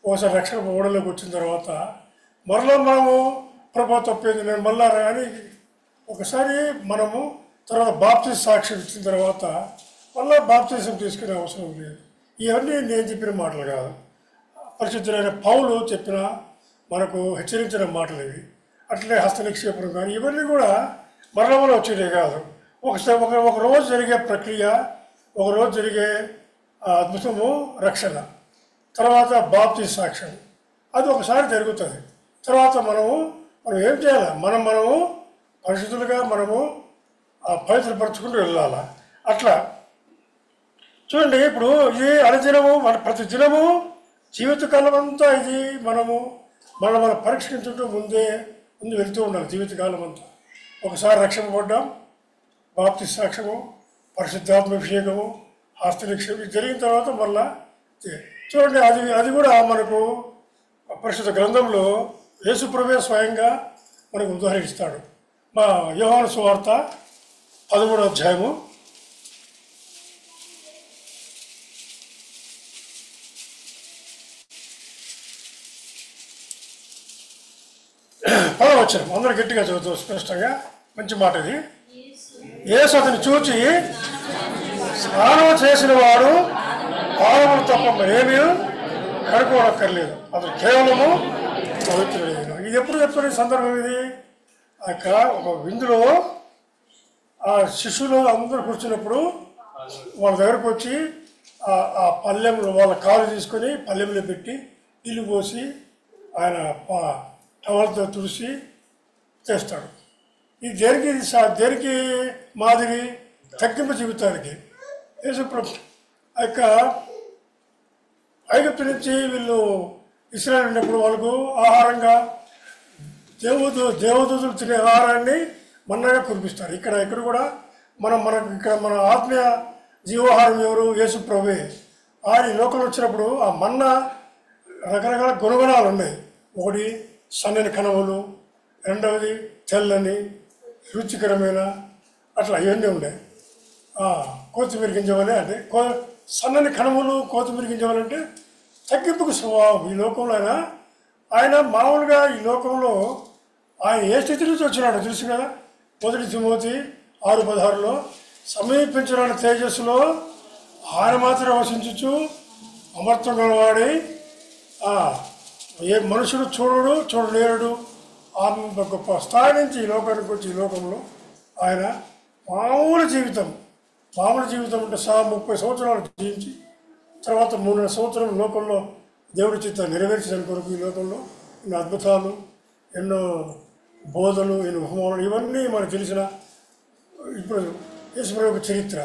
ఒకసారి రక్షణ ఓడలోకి వచ్చిన తర్వాత మరలా మనము ప్రభా తప్పేది నేను మళ్ళా అని ఒకసారి మనము తర్వాత బాప్తిజం సాక్ష్యం ఇచ్చిన తర్వాత మళ్ళీ బాప్తిజం తీసుకునే అవసరం లేదు. ఇవన్నీ నేను చెప్పిన మాటలు కాదు, పరిశుద్ధులైన పౌలు చెప్పిన మనకు హెచ్చరించిన మాటలు ఇవి. అట్లే హస్తనిక్షేపం కానీ ఇవన్నీ కూడా మరణంలో వచ్చేదే కాదు. ఒక రోజు జరిగే ప్రక్రియ, ఒకరోజు జరిగే అద్భుతము రక్షణ, తర్వాత బాప్తిజం సాక్ష్యం, అది ఒకసారి జరుగుతుంది. తర్వాత మనం ఏం చేయాలి? మనము పరిశుద్ధులుగా మనము పవిత్రపరచుకుంటూ వెళ్ళాలి. అట్లా చూడండి, ఇప్పుడు ఇది అనుదినము మన ప్రతి దినము జీవితకాలం అంతా ఇది మనం పరీక్షించుకుంటూ ముందు వెళ్తూ ఉండాలి జీవితకాలం అంతా. ఒకసారి రక్షింపబడ్డాం, బాప్తిజం సాక్ష్యము, పరిశుద్ధాత్మాభిషేకము, హస్తనిక్షేపం జరిగిన తర్వాత మళ్ళా చూడండి, అది కూడా మనకు పరిశుద్ధ గ్రంథంలో యేసుప్రభువే స్వయంగా మనకు ఉదాహరిస్తాడు. మా యోహాను సువార్త 13వ అధ్యాయము 10వ వచనం, అందరూ గట్టిగా చదువుతారు స్పష్టంగా. మంచి మాట ఇది. యేసు అతన్ని చూచి, స్నానం చేసిన వాడు పాదములు తప్ప మరేమీ కడుక్కోనక్కర్లేదు, అతను కేవలము పవిత్రుడైన. ఇది ఎప్పుడు చెప్తున్న సందర్భం ఇది? ఒక విందులో ఆ శిష్యులు అందరూ కూర్చున్నప్పుడు వాళ్ళ దగ్గరకు వచ్చి ఆ పళ్ళెంలో వాళ్ళ కాలు తీసుకొని పళ్ళెంలో పెట్టి నీళ్ళు పోసి ఆయన టవల్తో తుడిసి చేస్తాడు. ఇది దేనికి మాదిరి? తగ్గింపు జీవితానికి. యేసుప్రభు యొక్క ఐగుప్తు నుంచి వీళ్ళు ఇశ్రాయేలు ఉన్నప్పుడు వాళ్ళకు ఆహారంగా దేవదూతలు తినే ఆహారాన్ని మన్నాగా కురిపిస్తారు. ఇక్కడ కూడా మన ఆత్మీయ జీవాహారం ఎవరు? యేసుప్రభువే. ఆయన ఈ లోకంలో వచ్చినప్పుడు ఆ మన్నా రకరకాల గుణగుణాలు ఉన్నాయి. ఒకటి సన్నని కణములు, రెండవది తెల్లని రుచికరమైన, అట్లా ఇవన్నీ ఉన్నాయి. కొత్తిమీర గింజవలే అంటే సన్నని కణములు, కొత్తిమీర గింజవలంటే తగ్గింపుకు స్వభావం. ఈ లోకంలో ఆయన మామూలుగా ఈ లోకంలో ఆయన ఏ స్థితి నుంచి వచ్చినాడో తెలుసు కదా. 1 తిమోతి 6:16 సమీపించిన తేజస్సులో ఆయన మాత్రం వసించు అమర్తం గలవాడి, ఏ మనుషుడు చూడలేడు ఆమె గొప్ప స్థాయి నుంచి ఈ లోకానికి వచ్చి ఈ లోకంలో ఆయన మామూలు జీవితం అంటే 30 సంవత్సరాలు జీవించి తర్వాత 3 సంవత్సరం లోకంలో దేవుడి చిత్తం నెరవేర్చిన కొరకు ఈ లోకంలో ఎన్నో అద్భుతాలు, ఎన్నో బోధలు, ఎన్నో హోమాలు, ఇవన్నీ మనకు తెలిసిన ఇప్పుడు యేసుప్రభు చరిత్ర.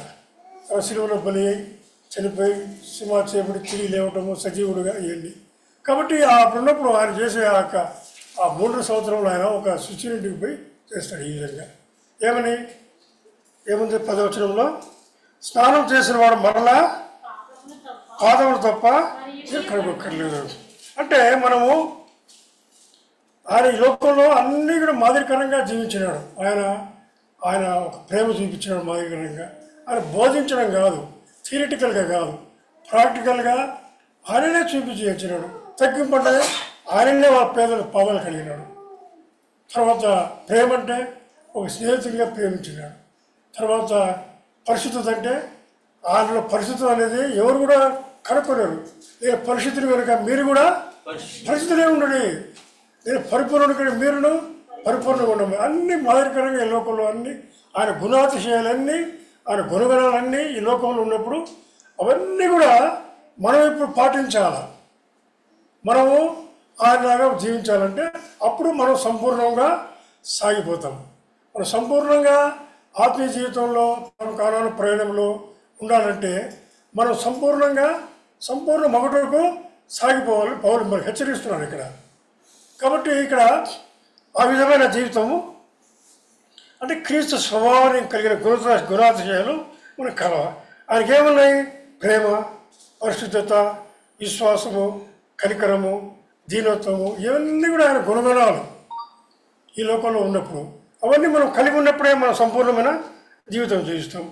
శిలువలో బలి అయి చనిపోయి సింహాసనం చేయబడి తిరిగి లేవటము, సజీవుడుగా ఇవన్నీ. కాబట్టి అప్పుడున్నప్పుడు ఆయన చేసే ఆ 3 సంవత్సరంలో ఆయన ఒక శుచినింటికి పోయి చేస్తాడు ఈ విధంగా. ఏముంది 10వ వచనంలో, స్నానం చేసిన వాడు మరలా పాదములు తప్ప కడుక్కోక్కర్లేదు. అంటే మనము ఆయన ఈ లోకంలో అన్నీ కూడా మాదిరికరంగా జీవించినాడు. ఆయన ఒక ప్రేమ చూపించినాడు మాదిరికరంగా. ఆయన బోధించడం కాదు, థియరిటికల్గా కాదు, ప్రాక్టికల్గా ఆయననే చూపించినాడు. తగ్గింపంటే ఆయననే వాళ్ళ పేదల పాదాలు కలిగినాడు. తర్వాత ప్రేమ అంటే ఒక స్నేహితుడిగా ప్రేమించినాడు. తర్వాత పరిశుద్ధత అంటే ఆయనలో పరిశుద్ధత అనేది ఎవరు కూడా కనుక్కోలేరు. నేను పరిశుద్ధులు కనుక మీరు కూడా పరిశుద్ధులే ఉండండి, నేను పరిపూర్ణుడు కనుక మీరును పరిపూర్ణంగా ఉండము. అన్ని మాదిరికరంగా ఈ లోకంలో అన్ని ఆయన గుణాతిశయాలన్నీ, ఆయన గుణగణాలన్నీ ఈ లోకంలో ఉన్నప్పుడు అవన్నీ కూడా మనం ఇప్పుడు పాటించాలి. మనము ఆయనలాగా జీవించాలంటే అప్పుడు మనం సంపూర్ణంగా సాగిపోతాం. మనం సంపూర్ణంగా ఆత్మీయ జీవితంలో మనం కాలాల ప్రయాణంలో ఉండాలంటే మనం సంపూర్ణ మగటకు సాగిపోవాలి. పౌలు మరి హెచ్చరిస్తున్నాడు ఇక్కడ. కాబట్టి ఇక్కడ ఆ విధమైన జీవితము అంటే క్రీస్తు స్వభావాన్ని కలిగిన గుణాతిశయాలు మనకు కలవాలి. ఆయనకి ఏమున్నాయి? ప్రేమ, పరిశుద్ధత, విశ్వాసము, కనికరము, దీనత్వము, ఇవన్నీ కూడా ఆయన గుణగణాలు ఈ లోకంలో ఉన్నప్పుడు. అవన్నీ మనం కలిగి ఉన్నప్పుడే మనం సంపూర్ణమైన జీవితం జీవిస్తాం.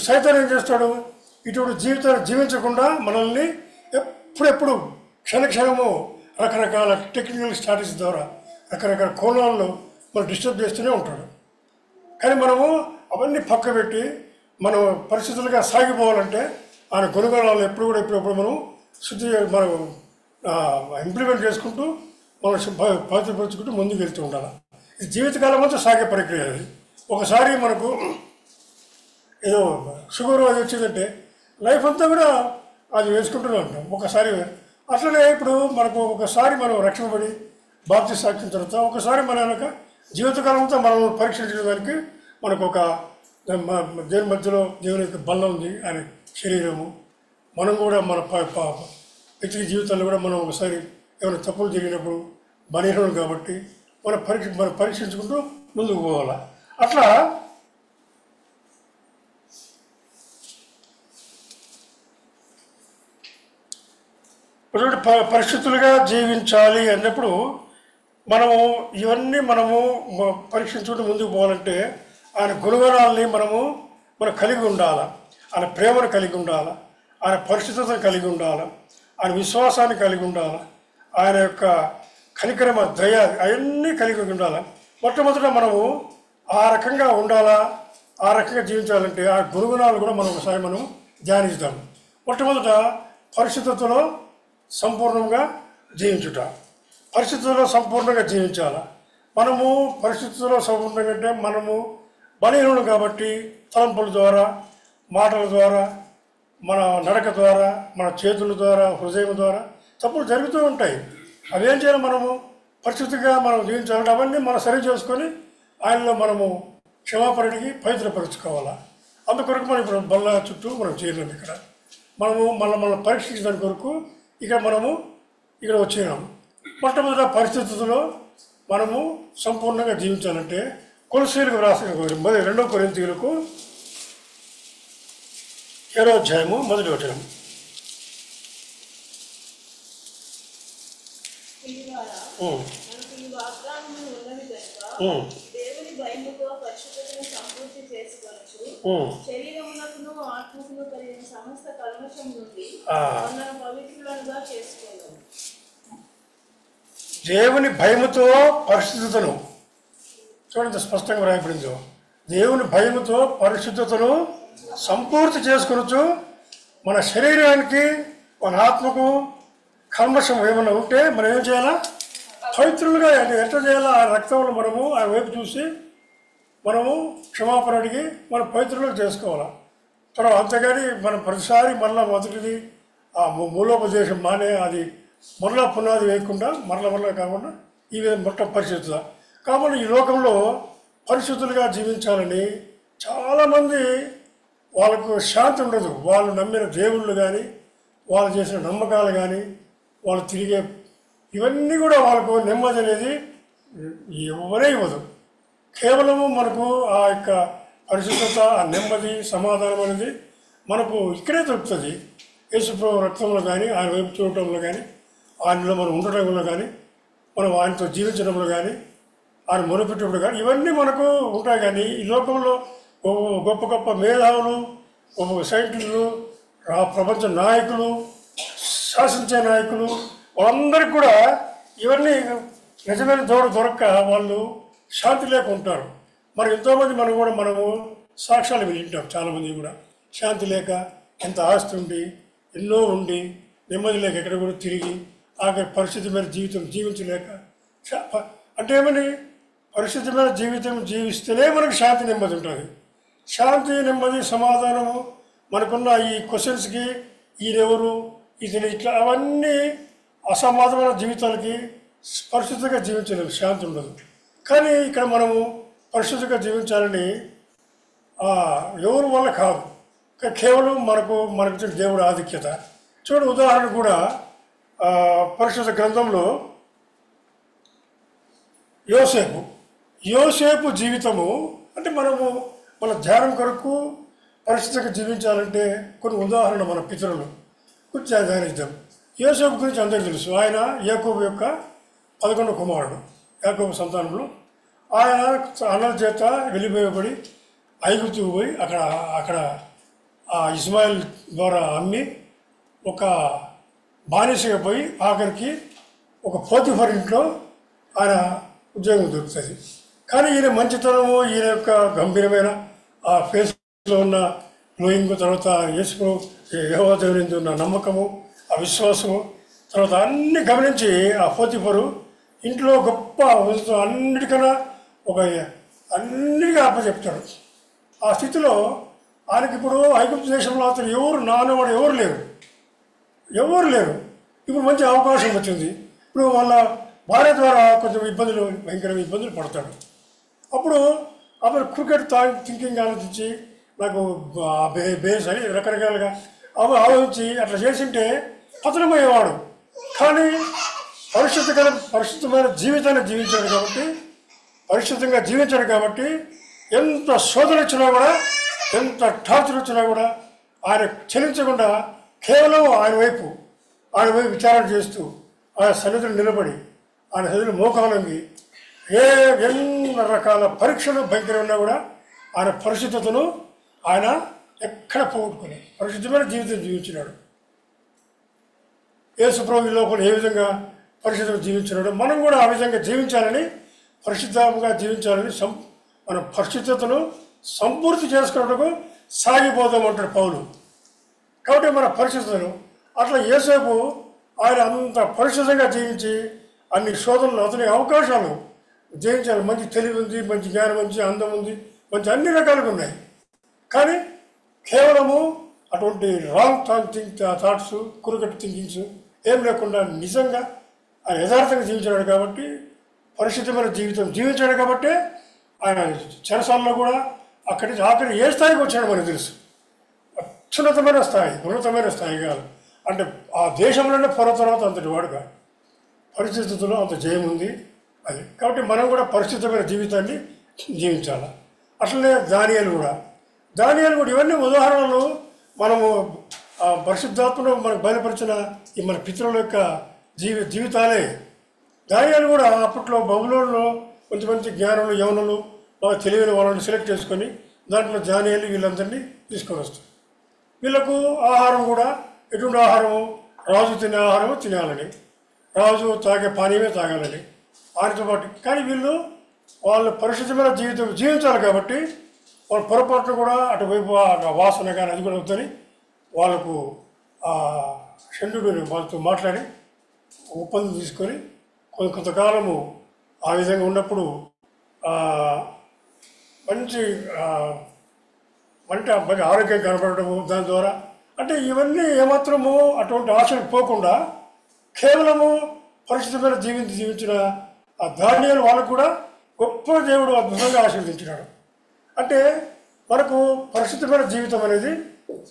సైతాన్ ఏం చేస్తాడు? ఇటువంటి జీవితాన్ని జీవించకుండా మనల్ని ఎప్పుడెప్పుడు క్షణక్షణము రకరకాల టెక్నికల్ స్ట్రాటజీ ద్వారా రకరకాల కోణాల్లో మనం డిస్టర్బ్ చేస్తూనే ఉంటాడు. కానీ మనము అవన్నీ పక్క పెట్టి మనం పరిస్థితులుగా సాగిపోవాలంటే ఆయన గుణగణాలు ఎప్పుడెప్పుడు మనం మనం ఇంప్లిమెంట్ చేసుకుంటూ మనం పవిత్రపరుచుకుంటూ ముందుకు వెళ్తూ ఉండాలి. ఇది జీవితకాలం అంతా సాగే ప్రక్రియ. అది ఒకసారి మనకు ఏదో షుగర్ అది వచ్చిందంటే లైఫ్ అంతా కూడా అది వేసుకుంటూనే ఉంటాం. ఒకసారి అట్లనే ఇప్పుడు మనకు ఒకసారి మనం రక్షణపడి బాప్తిస్మం సాక్షిన తర్వాత ఒకసారి మన యొక్క జీవితకాలం అంతా మనం పరీక్షించడానికి మనకు ఒక దేవుని మధ్యలో దేవుని యొక్క బలం ఉంది, ఆయన శరీరము. మనం కూడా మన వ్యక్తి జీవితాల్లో కూడా మనం ఒకసారి ఏమైనా తప్పులు జరిగినప్పుడు బలహీనం కాబట్టి మనం పరీక్షించుకుంటూ ముందుకు పోవాలి. అట్లా పరిస్థితులుగా జీవించాలి అన్నప్పుడు మనము ఇవన్నీ పరీక్షించుకుంటూ ముందుకు పోవాలంటే ఆయన గుణగణాలని మనం కలిగి ఉండాలి. ఆయన ప్రేమను కలిగి ఉండాలి, ఆయన పరిశుద్ధతను కలిగి ఉండాలి, ఆయన విశ్వాసాన్ని కలిగి ఉండాలి, ఆయన యొక్క కనికరమ దయ అవన్నీ కలిగి ఉండాలి. మొట్టమొదట మనము ఆ రకంగా ఉండాలా, ఆ రకంగా జీవించాలంటే ఆ గుణగణాలు కూడా ఒకసారి ధ్యానిస్తాం. మొట్టమొదట పరిశుద్ధతలో సంపూర్ణంగా జీవించుట. పరిస్థితుల్లో సంపూర్ణంగా జీవించాలి. మనము పరిస్థితుల్లో సంపూర్ణంగా అంటే మనము బలహీనులు కాబట్టి తలంపుల ద్వారా, మాటల ద్వారా, మన నడక ద్వారా, మన చేతుల ద్వారా, హృదయం ద్వారా తప్పులు జరుగుతూ ఉంటాయి. అవేం చేయాలి? మనము పరిస్థితిగా జీవించాలంటే అవన్నీ మనం సరి చేసుకొని ఆయనలో మనము క్షమాపణకి పవిత్రపరుచుకోవాలా. అందుకొరకు మనం ఇప్పుడు బల్ల చుట్టూ మనం చేయలేము. ఇక్కడ మనం పరీక్షించడానికి కొరకు ఇక్కడ వచ్చినాము. మొట్టమొదటి పరిస్థితుల్లో మనము సంపూర్ణంగా జీవించాలంటే కొలసీలకు రాసిన 2 కొరింథీయులకు 7వ అధ్యాయము 1వ వచనం. దేవుని భయముతో పరిశుద్ధతను చూడండి, స్పష్టంగా రాయబడిందో. దేవుని భయముతో పరిశుద్ధతను సంపూర్తి చేసుకొనొచ్చు. మన శరీరానికి, మన ఆత్మకు కల్మషం ఏమైనా ఉంటే మనం ఏం చేయాలా? పవిత్రులుగా ఎట్లా చేయాలా? ఆ రక్తంలో ఆ వైపు చూసి క్షమాపణ అడిగి పవిత్రులుగా చేసుకోవాలా. తర్వాత అంతేగాని ప్రతిసారి మళ్ళా మొదటిది ఆ మూలోపదేశం మానే అది మరలా పునాది వేయకుండా మరలా కాకుండా ఈ మొట్ట పరిశుద్ధత. కాబట్టి ఈ లోకంలో పరిశుద్ధులుగా జీవించాలని చాలామంది వాళ్ళకు శాంతి ఉండదు. వాళ్ళు నమ్మిన దేవుళ్ళు కానీ, వాళ్ళు చేసిన నమ్మకాలు కానీ, వాళ్ళు తిరిగే ఇవన్నీ కూడా వాళ్ళకు నెమ్మది అనేది ఎవరే ఇవ్వదు. కేవలము మనకు ఆ యొక్క పరిశుద్ధత, ఆ నెమ్మది, సమాధానం అనేది మనకు ఇక్కడే దొరుకుతుంది. యేసుప్రభు రక్తంలో కానీ, ఆయన వైపు చూడటంలో కానీ, ఆయనలో మనం ఉండటంలో కానీ, మనం ఆయనతో జీవించడంలో కానీ, ఆయన మొదలుపెట్టేప్పుడు కానీ ఇవన్నీ మనకు ఉంటాయి. కానీ ఈ లోకంలో గొప్ప గొప్ప మేధావులు, గొప్ప సైంటిస్టులు, ప్రపంచ నాయకులు, శాసించే నాయకులు, వాళ్ళందరికీ కూడా ఇవన్నీ నిజమైన దొరక్క వాళ్ళు శాంతి లేక ఉంటారు. మరి ఎంతోమంది మనము సాక్ష్యాలు వింటాం. చాలామంది కూడా శాంతి లేక, ఎంత ఆస్తి ఉండి, ఎన్నో ఉండి, నెమ్మది లేక ఎక్కడ కూడా తిరిగి ఆఖరి పరిశుద్ధమైన జీవితం జీవించలేక, అంటే ఏమని పరిశుద్ధమైన జీవితం జీవిస్తేనే మనకు శాంతి నెమ్మది ఉంటుంది. శాంతి, నెమ్మది, సమాధానము మనకున్న ఈ క్వశ్చన్స్కి ఈయనెవరు, ఇతని ఇట్లా అవన్నీ అసమాధమైన జీవితాలకి పరిశుద్ధంగా జీవించలేము, శాంతి ఉండదు. కానీ ఇక్కడ మనము పరిశుద్ధంగా జీవించాలని ఎవరి వల్ల కాదు, కేవలం మనకు దేవుడు ఆధిక్యత. చూడు, ఉదాహరణ కూడా పరిశుద్ధ గ్రంథంలో యోసేపు జీవితము అంటే మన ధ్యానం కొరకు పరిశుద్ధంగా జీవించాలంటే కొన్ని ఉదాహరణ మన పితరులు గురించి ధ్యానిద్దాం. యోసేపు గురించి అందరికీ తెలుసు. ఆయన యాకోబు యొక్క 11వ కుమారుడు. యాకోబు సంతానంలో ఆయన అన్నల చేత వెళ్ళిపోయబడి ఐగుప్తుకు పోయి అక్కడ ఆ ఇస్మాయిల్ ద్వారా అమ్మి ఒక బానిసగా పోయి ఆఖరికి ఒక పోతిఫర్ ఇంట్లో ఆయన ఉద్యోగం దొరుకుతుంది. కానీ ఈయన మంచితనము, ఈయన యొక్క గంభీరమైన ఆ ఫేస్లో ఉన్న గ్లోయింగ్, తర్వాత యెహోవా దేవుని ఉన్న నమ్మకము, ఆ విశ్వాసము, తర్వాత అన్ని గమనించి ఆ పోతిఫరు ఇంట్లో గొప్ప అన్నిటికన్నా అన్నిటికీ అప్పచెప్తాడు. ఆ స్థితిలో ఆయనకి ఇప్పుడు ఐగుప్తు దేశంలో అతను ఎవరు నాన్నవాడు ఎవరు లేరు. ఇప్పుడు మంచి అవకాశం వచ్చింది. ఇప్పుడు వాళ్ళ భార్య ద్వారా కొంచెం భయంకరమైన ఇబ్బందులు పడతాడు. అప్పుడు అతను క్రికెట్ థింకింగ్ ఆలోచించి నాకు బేస్ అని రకరకాలుగా ఆలోచించి అట్లా చేసింటే పతనమయ్యేవాడు. కానీ పరిశుద్ధమైన జీవితాన్ని పరిశుద్ధంగా జీవించాడు కాబట్టి ఎంత శోధన వచ్చినా కూడా, ఎంత టార్చర్ వచ్చినా కూడా ఆయన చలించకుండా కేవలం ఆయన వైపు విచారణ చేస్తూ ఆయన సన్నిధిలో నిలబడి ఆయన సన్నిధిలో మోకాలంగి ఎన్ని రకాల పరీక్షలు భయంకరంగా ఉన్నా కూడా ఆయన పరిశుద్ధతను ఆయన ఎక్కడ పోగొట్టుకుని పరిశుద్ధమైన జీవితం జీవించినాడు. యేసు ప్రభువు లోపల ఏ విధంగా పరిశుద్ధంగా జీవించినాడు, మనం కూడా ఆ విధంగా జీవించాలని, పరిశుద్ధంగా జీవించాలని, మన పరిశుద్ధతను సంపూర్తి చేసుకున్నట్టుకు సాగిపోదామంటాడు పౌలు. కాబట్టి మన పరిశుద్ధతను అట్లా యేసేపు ఆయన అంత పరిశుద్ధంగా జీవించి అన్ని శోధనలు, అతని అవకాశాలు జయించాలి. మంచి తెలివి ఉంది, మంచి జ్ఞానం ఉంది, అందం ఉంది, మంచి అన్ని రకాలుగా ఉన్నాయి. కానీ కేవలము అటువంటి రాంగ్ థాట్స్, కురుకట్టు థింకింగ్స్ ఏం లేకుండా నిజంగా ఆయన యథార్థంగా జీవించాడు కాబట్టి, పరిశుద్ధమైన జీవితం జీవించాడు కాబట్టి ఆయన చెరసాలలో కూడా ఆఖరి ఏ స్థాయికి వచ్చాడో మనకు తెలుసు. అత్యున్నతమైన స్థాయి, ఉన్నతమైన స్థాయి కాదు. అంటే ఆ దేశంలోనే తర్వాత అంతటి వాడుగా పరిశుద్ధతలో అంత జయం ఉంది అది. కాబట్టి మనం కూడా పరిశుద్ధమైన జీవితాన్ని జీవించాలి. అట్లనే దానియేలు కూడా ఇవన్నీ ఉదాహరణలు. మనము పరిశుద్ధాత్మను మనకు బయలుపరిచిన ఈ మన పితరుల యొక్క జీవితాలే. దానియేలు కూడా అప్పట్లో బబులోనులో మంచి జ్ఞానులు, యవనులు, బాగా తెలియని వాళ్ళని సెలెక్ట్ చేసుకొని దాంట్లో దానియేలు వీళ్ళందరినీ తీసుకొని వస్తారు. వీళ్ళకు ఆహారం కూడా ఎటువంటి ఆహారము, రాజు తినే ఆహారము తినాలని, రాజు తాగే పానీయమే తాగాలని ఆయనతో పాటు. కానీ వాళ్ళు పరిశుద్ధమైన జీవితం జీవించాలి కాబట్టి వాళ్ళ పొరపాట్లు కూడా అటువైపు వాసన కానీ అది కూడా వద్దని వాళ్ళకు షండుని వాళ్ళతో మాట్లాడి ఒప్పందం తీసుకొని కొంతకాలము ఆ విధంగా ఉన్నప్పుడు మంచి ఆరోగ్యం కనపడటము దాని ద్వారా. అంటే ఇవన్నీ ఏమాత్రము అటువంటి ఆశలు పోకుండా కేవలము పరిశుద్ధమైన జీవించిన ఆ దానియేలు వాళ్ళకు కూడా గొప్ప దేవుడు అద్భుతంగా ఆశీర్వదించినాడు. అంటే మనకు పరిశుద్ధమైన జీవితం అనేది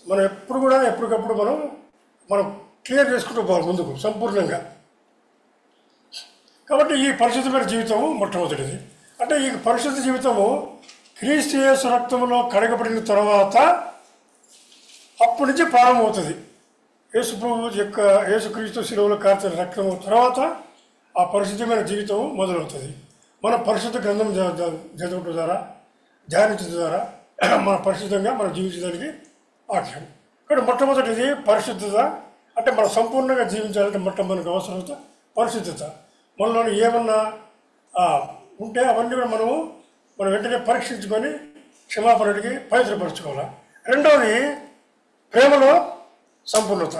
మనం ఎప్పుడు కూడా ఎప్పటికప్పుడు మనం క్లియర్ చేసుకుంటూ పోవాలి ముందుకు సంపూర్ణంగా. కాబట్టి ఈ పరిశుద్ధమైన జీవితము మొట్టమొదటిది. అంటే ఈ పరిశుద్ధ జీవితము క్రీస్తు యేసు రక్తంలో కడగబడిన తర్వాత అప్పటి నుంచి ప్రారంభమవుతుంది. యేసుక్రీస్తు శిలువలో కార్చిన రక్తము తర్వాత ఆ పరిశుద్ధమైన జీవితం మొదలవుతుంది. మన పరిశుద్ధ గ్రంథం చదవటం ద్వారా, ధ్యానించడం ద్వారా మన పరిశుద్ధంగా మనం జీవించడానికి ఆఖ్యం. ఇక్కడ మొట్టమొదటిది పరిశుద్ధత. అంటే మనం సంపూర్ణంగా జీవించాలంటే మొట్టమొదటి అవసరత పరిశుద్ధత. మనలో ఏమన్నా ఉంటే అవన్నీ కూడా మనం వెంటనే పరీక్షించుకొని క్షమాపణకి పవిత్రపరచుకోవాలి. రెండవది ప్రేమలో సంపూర్ణత.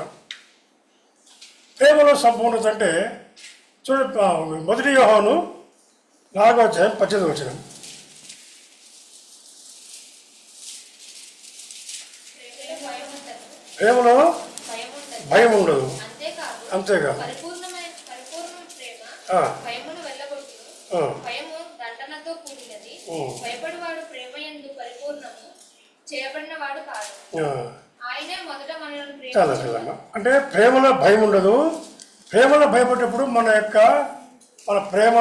అంటే చూడండి, మొదటి యోహాను 4వ అధ్యాయం 18వ వచనం. ప్రేమలో భయం ఉండదు, అంతేకాదు చాలా అంటే ప్రేమలో భయం ఉండదు. ప్రేమలో భయపడేటప్పుడు మన ప్రేమ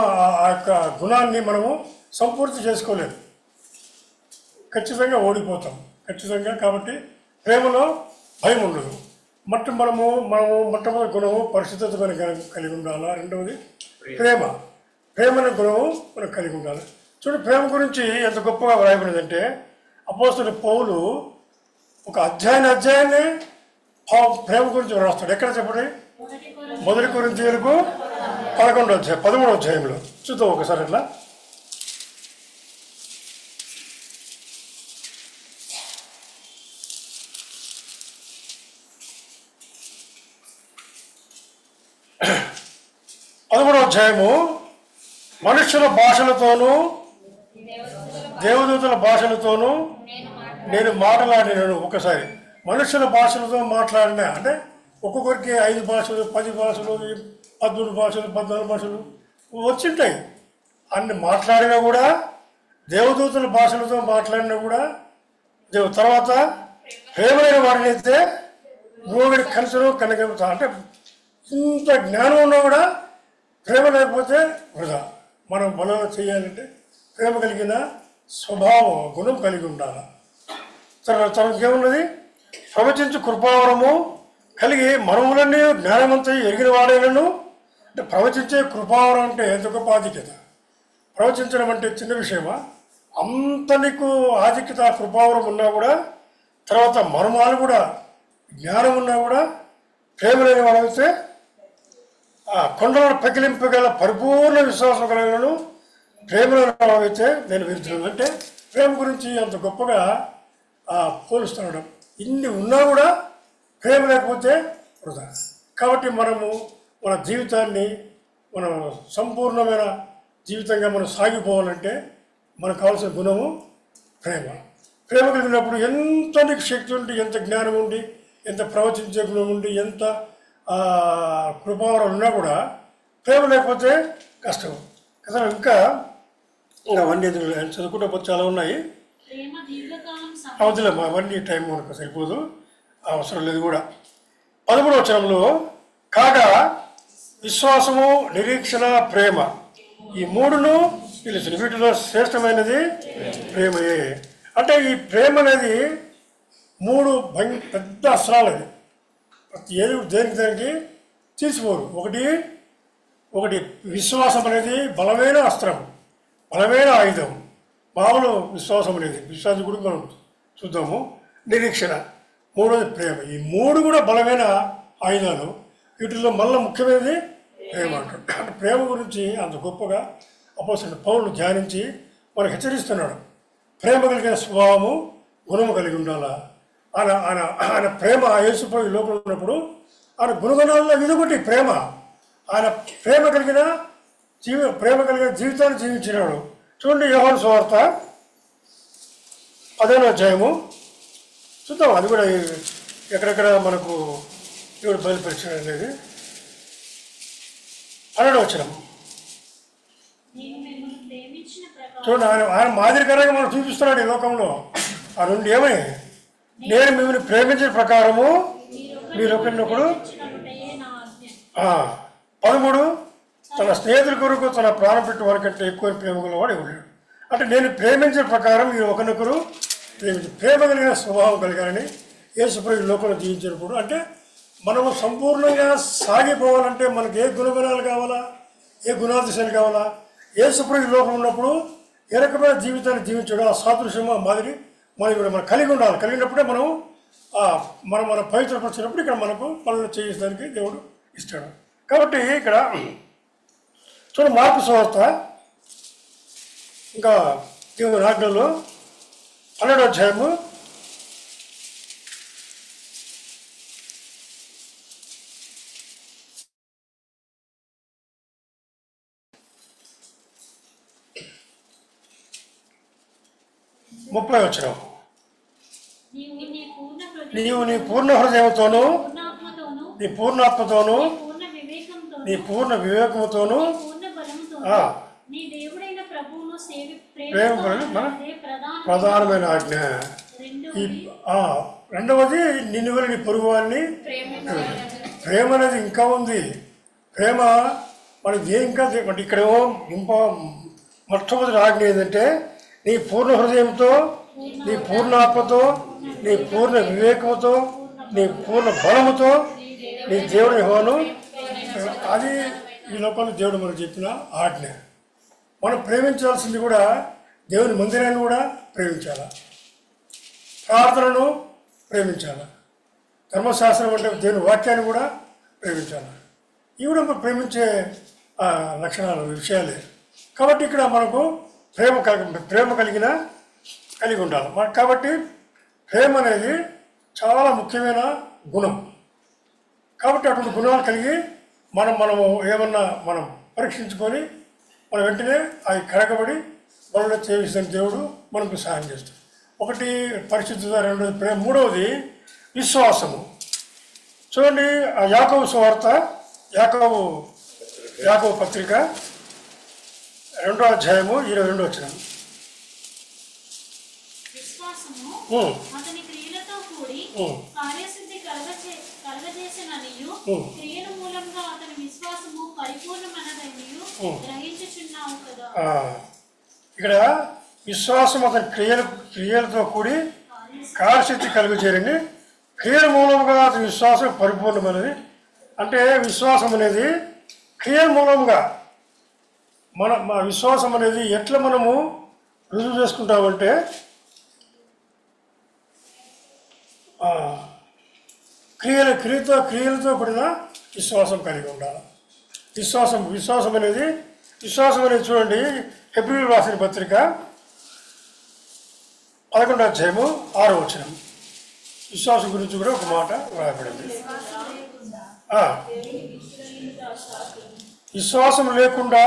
ఆ యొక్క గుణాన్ని మనము సంపూర్తి చేసుకోలేము, ఖచ్చితంగా ఓడిపోతాం ఖచ్చితంగా. కాబట్టి ప్రేమలో భయం ఉండదు. మనము మొట్టమొదటి గుణము పరిశుద్ధత కలిగి ఉండాలి. రెండవది ప్రేమని గుణము మనం కలిగి ఉండాలి. చూడండి, ప్రేమ గురించి ఎంత గొప్పగా వ్రాయబడిందంటే అపోస్తలుడు పౌలు ఒక అధ్యాయాన్ని ప్రేమ గురించి వ్రాస్తాడు. ఎక్కడ చెప్పండి? మొదటి కొరింథీయులకు 13వ అధ్యాయంలో చూద్దాం ఒకసారి అట్లా. అధ్యాయము మనుష్యుల భాషలతోనూ దేవదూతల భాషలతోనూ నేను మాట్లాడినాను. ఒకసారి మనుష్యుల భాషలతో మాట్లాడినా అంటే ఒక్కొక్కరికి 5 భాషలు 10 భాషలు 13 భాషలు 14 భాషలు వచ్చింటాయి. అన్ని మాట్లాడినా కూడా దేవదూతల భాషలతో మాట్లాడినా కూడా తర్వాత ప్రేమైన వాడిని అయితే మూగడి కనసను కనగలుగుతా. అంటే ఇంత జ్ఞానం ఉన్నా కూడా ప్రేమ లేకపోతే వృధా. మనం బలం చేయాలంటే ప్రేమ కలిగిన స్వభావం గుణం కలిగి ఉండాలి. తనకి ఏమున్నది? ప్రవచించు కృపావరము కలిగి మనములన్నీ జ్ఞానవంత ఎరిగిన వాడేలను. అంటే ప్రవచించే కృపావరం అంటే ఎంత గొప్ప ఆధిక్యత! ప్రవచించడం అంటే చిన్న విషయమా? అంత నీకు ఆధిక్యత కృపావరం ఉన్నా కూడా తర్వాత మర్మాలు కూడా జ్ఞానం ఉన్నా కూడా ప్రేమ లేని వాడైతే కొండలను పగిలింపగల పరిపూర్ణ విశ్వాసం కలిగినను ప్రేమలో అయితే నేను విరుద్ధులను. అంటే ప్రేమ గురించి అంత గొప్పగా పోలుస్తున్నాడు. ఇన్ని ఉన్నా కూడా ప్రేమ లేకపోతే వృధా. కాబట్టి మనము మన జీవితాన్ని మనం సంపూర్ణమైన జీవితంగా మనం సాగిపోవాలంటే మనకు కావాల్సిన గుణము ప్రేమ. ప్రేమ కలిగినప్పుడు ఎంత నీకు శక్తి ఉండి, ఎంత జ్ఞానం ఉండి, ఎంత ప్రవచించే గుణం ఉండి, ఎంత కృపావరం ఉన్నా కూడా ప్రేమ లేకపోతే కష్టం కదా. ఇంకా అవన్నీ చదువుకుంటే పోతే చాలా ఉన్నాయి. అవతలే అవన్నీ టైం మనకు సరిపోదు, అవసరం లేదు కూడా. 13వ వచనంలో కాగా విశ్వాసము, నిరీక్షణ, ప్రేమ ఈ మూడును తెలుసు. వీటిలో శ్రేష్టమైనది ప్రేమయే. అంటే ఈ ప్రేమ అనేది 3 పెద్ద అస్త్రాలు. అది ఏది దేనికి తీసిపోరు. ఒకటి విశ్వాసం అనేది బలమైన అస్త్రం, బలమైన ఆయుధం. మామూలు విశ్వాసం అనేది విశ్వాసం గురించి మనం చూద్దాము. నిరీక్షణ, మూడోది ప్రేమ. ఈ 3 కూడా బలమైన ఆయుధాలు. వీటిల్లో మళ్ళీ ముఖ్యమైనది ప్రేమ అంటాడు. ప్రేమ గురించి అంత గొప్పగా అపోస్తలుడు పౌలు ధ్యానించి మనకు హెచ్చరిస్తున్నాడు. ప్రేమ కలిగిన స్వభావము, గుణము కలిగి ఉండాలా. ఆయన ప్రేమ యేసుప్రభు లోపల ఉన్నప్పుడు ఆయన గుణగణాల్లో ఇదొకటి ప్రేమ. ఆయన ప్రేమ కలిగిన జీవితాన్ని జీవించినాడు. చూడండి, యోహాను సువార్త 10వ అధ్యాయము చూద్దాం. అది కూడా ఎక్కడెక్కడ మనకు దేవుడు బయలుపరిచాడు అనేది 12వ వచనం చూడండి. ఆయన మాదిరికరంగా మనం చూపిస్తున్నాడు ఈ లోకంలో. ఆ నుండి ఏమని, నేను మిమ్మల్ని ప్రేమించిన ప్రకారము మీరు ఒకరినొకడు. 13 తన స్నేహితుల కొరకు తన ప్రాణం పెట్టి వారికంటే ఎక్కువ ప్రేమ గలవాడు ఇవ్వలేడు. అంటే నేను ప్రేమించిన ప్రకారం మీరు ఒకరినొకరు ప్రేమ కలిగిన స్వభావం కలిగాలని యేసుప్రభు లోకంలో జీవించినప్పుడు. అంటే మనము సంపూర్ణంగా సాగిపోవాలంటే మనకు ఏ గుణగణాలు కావాలా, ఏ గుణాతిశయాలు కావాలా? యేసుప్రభు లోకం ఉన్నప్పుడు ఏ రకమైన జీవితాన్ని జీవించడం, ఆ సాదృశ్యము, ఆ మాదిరి మనం కలిగి ఉండాలి. కలిగినప్పుడే మనం పవిత్రపరిచినప్పుడు ఇక్కడ మనకు పనులు చేయించడానికి దేవుడు ఇస్తాడు. కాబట్టి ఇక్కడ చూడండి, మార్కు సువార్త ఇంకా దేవుని ఆజ్ఞలో 12వ అధ్యాయము 30వ వచనం. నీవు నీ పూర్ణ హృదయంతోనూ, నీ పూర్ణాత్మతోనూ, నీ పూర్ణ వివేకముతోనూ ప్రేమ ప్రధానమైన ఆజ్ఞ. రెండవది నిన్ను వెళ్ళి నీ పొరుగు వారిని. ప్రేమ అనేది ఇంకా ఉంది. ప్రేమ మనకి ఇంకా అంటే ఇక్కడేమో మొట్టమొదటి ఆజ్ఞ ఏంటంటే నీ పూర్ణ హృదయంతో, నీ పూర్ణాత్మతో, నీ పూర్ణ వివేకముతో, నీ పూర్ణ బలముతో నీ దేవుని యెహోవాను. అది ఈ లోకంలో దేవుడు మనకు చెప్పిన ఆజ్ఞ. మనం ప్రేమించాల్సింది కూడా దేవుని మందిరాన్ని కూడా ప్రేమించాలి, ప్రార్థనను ప్రేమించాలి, ధర్మశాస్త్రం అంటే దేవుని వాక్యాన్ని కూడా ప్రేమించాలి. ఇవి కూడా మనం ప్రేమించే లక్షణాలు విషయాలే. కాబట్టి ఇక్కడ మనకు ప్రేమ కలిగి ఉండాలి. కాబట్టి ప్రేమ అనేది చాలా ముఖ్యమైన గుణం. కాబట్టి అటువంటి గుణాలు కలిగి మనము ఏమన్నా మనం పరీక్షించుకొని మనం వెంటనే అవి కడగబడి మనలో చేసిన దేవుడు మనకు సహాయం చేస్తాడు. ఒకటి పరిశుద్ధత, రెండవది ప్రేమ, మూడవది విశ్వాసము. చూడండి యాకోబు సువార్త, యాకోబు పత్రిక 2వ అధ్యాయము 22వ వచనం. విశ్వాసము అతని క్రియలతో కూడి కార్యసిద్ధి కలుగజేసిననియు క్రియల మూలంగా అతని విశ్వాసము పరిపూర్ణమైనదనియు గ్రహించుచున్నావు కదా. ఇక్కడ విశ్వాసం అతని క్రియలతో కూడి కార్యసిద్ధి కలుగజేయని, క్రియల మూలంగా అతని విశ్వాసం పరిపూర్ణమైనది. అంటే విశ్వాసం అనేది క్రియల మూలంగా మన విశ్వాసం అనేది ఎట్లా మనము రుజువు చేసుకుంటామంటే క్రియలతో కూడిన విశ్వాసం కలిగి ఉండాలి. విశ్వాసం అనేది చూడండి, హెబ్రీయులకు రాసిన పత్రిక 11వ అధ్యాయము 6వ వచనం. విశ్వాసం గురించి కూడా ఒక మాట రాయబడింది. విశ్వాసం లేకుండా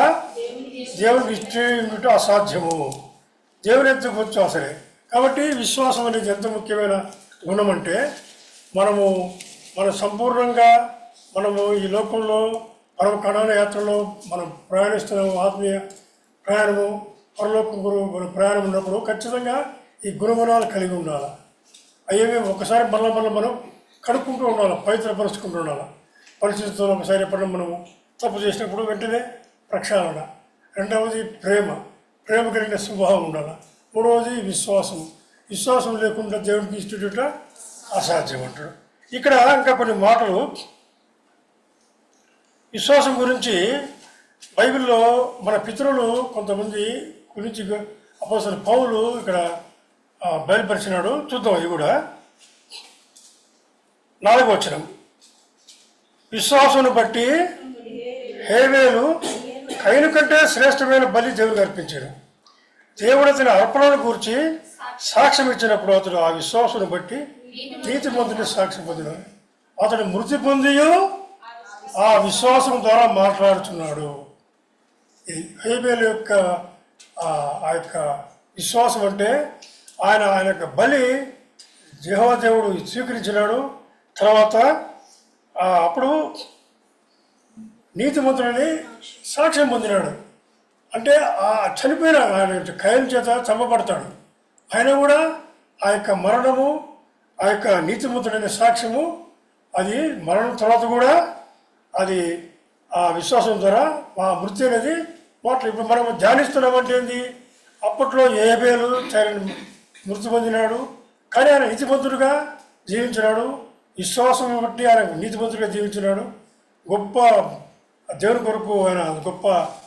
దేవునికి ఇష్టం అసాధ్యము, దేవుని ఎంతకు వచ్చా సరే. కాబట్టి విశ్వాసం అనేది ఎంత ముఖ్యమైన గుణం అంటే మనం సంపూర్ణంగా ఈ లోకంలో పరమ కణాన యాత్రలో మనం ప్రయాణిస్తున్నాము. ఆత్మీయ ప్రయాణము, పరలోకం మన ప్రయాణం ఉన్నప్పుడు ఖచ్చితంగా ఈ గుణగుణాలు కలిగి ఉండాలి. అయ్యేవి ఒకసారి మళ్ళీ మనం కడుక్కుంటూ ఉండాలి, పవిత్రపరుచుకుంటూ ఉండాలి. పరిస్థితుల్లో ఒకసారి ఎప్పుడైనా మనము తప్పు చేసినప్పుడు వెంటనే ప్రక్షాళన. రెండవది ప్రేమ కలిగిన స్వభావం ఉండాలి. మూడవది విశ్వాసం లేకుండా దేవుడికి ఇష్టట అసాధ్యం అంటాడు. ఇక్కడ ఇంకా కొన్ని మాటలు విశ్వాసం గురించి బైబిల్లో మన పితరులు కొంతమంది గురించి అపోస్తలుడైన పౌలు ఇక్కడ బయలుపరిచినాడు. చూద్దాం. ఇది కూడా 4వ వచనం. విశ్వాసును బట్టి హేబేలు కయీను కంటే శ్రేష్టమైన బలి దేవునికి అర్పించాడు. దేవుడు అతని అర్పణను గురించి సాక్ష్యం ఇచ్చినప్పుడు అతడు ఆ విశ్వాసును బట్టి నీతిమంతుని సాక్ష్యం పొందినాడు. అతడు మృతి పొంది ఆ విశ్వాసం ద్వారా మాట్లాడుతున్నాడు. హేబేలు యొక్క ఆ యొక్క విశ్వాసం అంటే ఆయన యొక్క బలి యెహోవా దేవుడు స్వీకరించినాడు. తర్వాత అప్పుడు నీతిమంతుడని సాక్ష్యం పొందినాడు. అంటే చనిపోయిన ఆయన కయీను చేత చంపబడతాడు. ఆయన కూడా ఆ యొక్క మరణము, ఆ యొక్క నీతిమంతుడైన సాక్ష్యము, అది మరణం తర్వాత కూడా అది ఆ విశ్వాసం ద్వారా ఆ మృతి అనేది ఇప్పుడు మనం ధ్యానిస్తున్నామంటే ఏంది, అప్పట్లో హేబేలు మృతి పొందినాడు, కానీ ఆయన నీతిమంతుడుగా జీవించినాడు. విశ్వాసం బట్టి ఆయన నీతిమంతుడిగా జీవించినాడు. గొప్ప దేవుని కొరకు ఆయన గొప్ప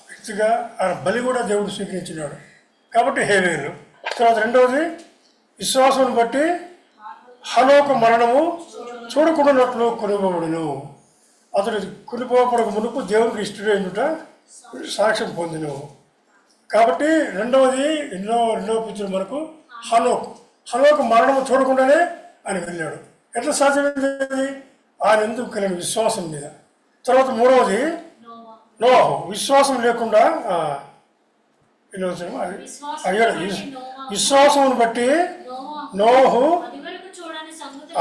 వ్యక్తిగా ఆయన బలి కూడా దేవుడు స్వీకరించినాడు. కాబట్టి హేబేలు. తర్వాత రెండవది విశ్వాసం బట్టి హనోకు మరణము చూడకుండానట్లు కొనిపోబడును. అతడు కొనిపోబడక మునుపు దేవునికి ఇష్టడైనట సాక్ష్యం పొందిను. కాబట్టి రెండవది రెండవ పిక్చర్ మనకు హనోకు మరణము చూడకుండానే ఆయన వెళ్ళాడు. ఎట్లా సాధ్యమైంది? ఆయన ఎందుకు కలిగిన విశ్వాసం మీద. తర్వాత మూడవది నోహు. విశ్వాసం లేకుండా విశ్వాసమును బట్టి నోహు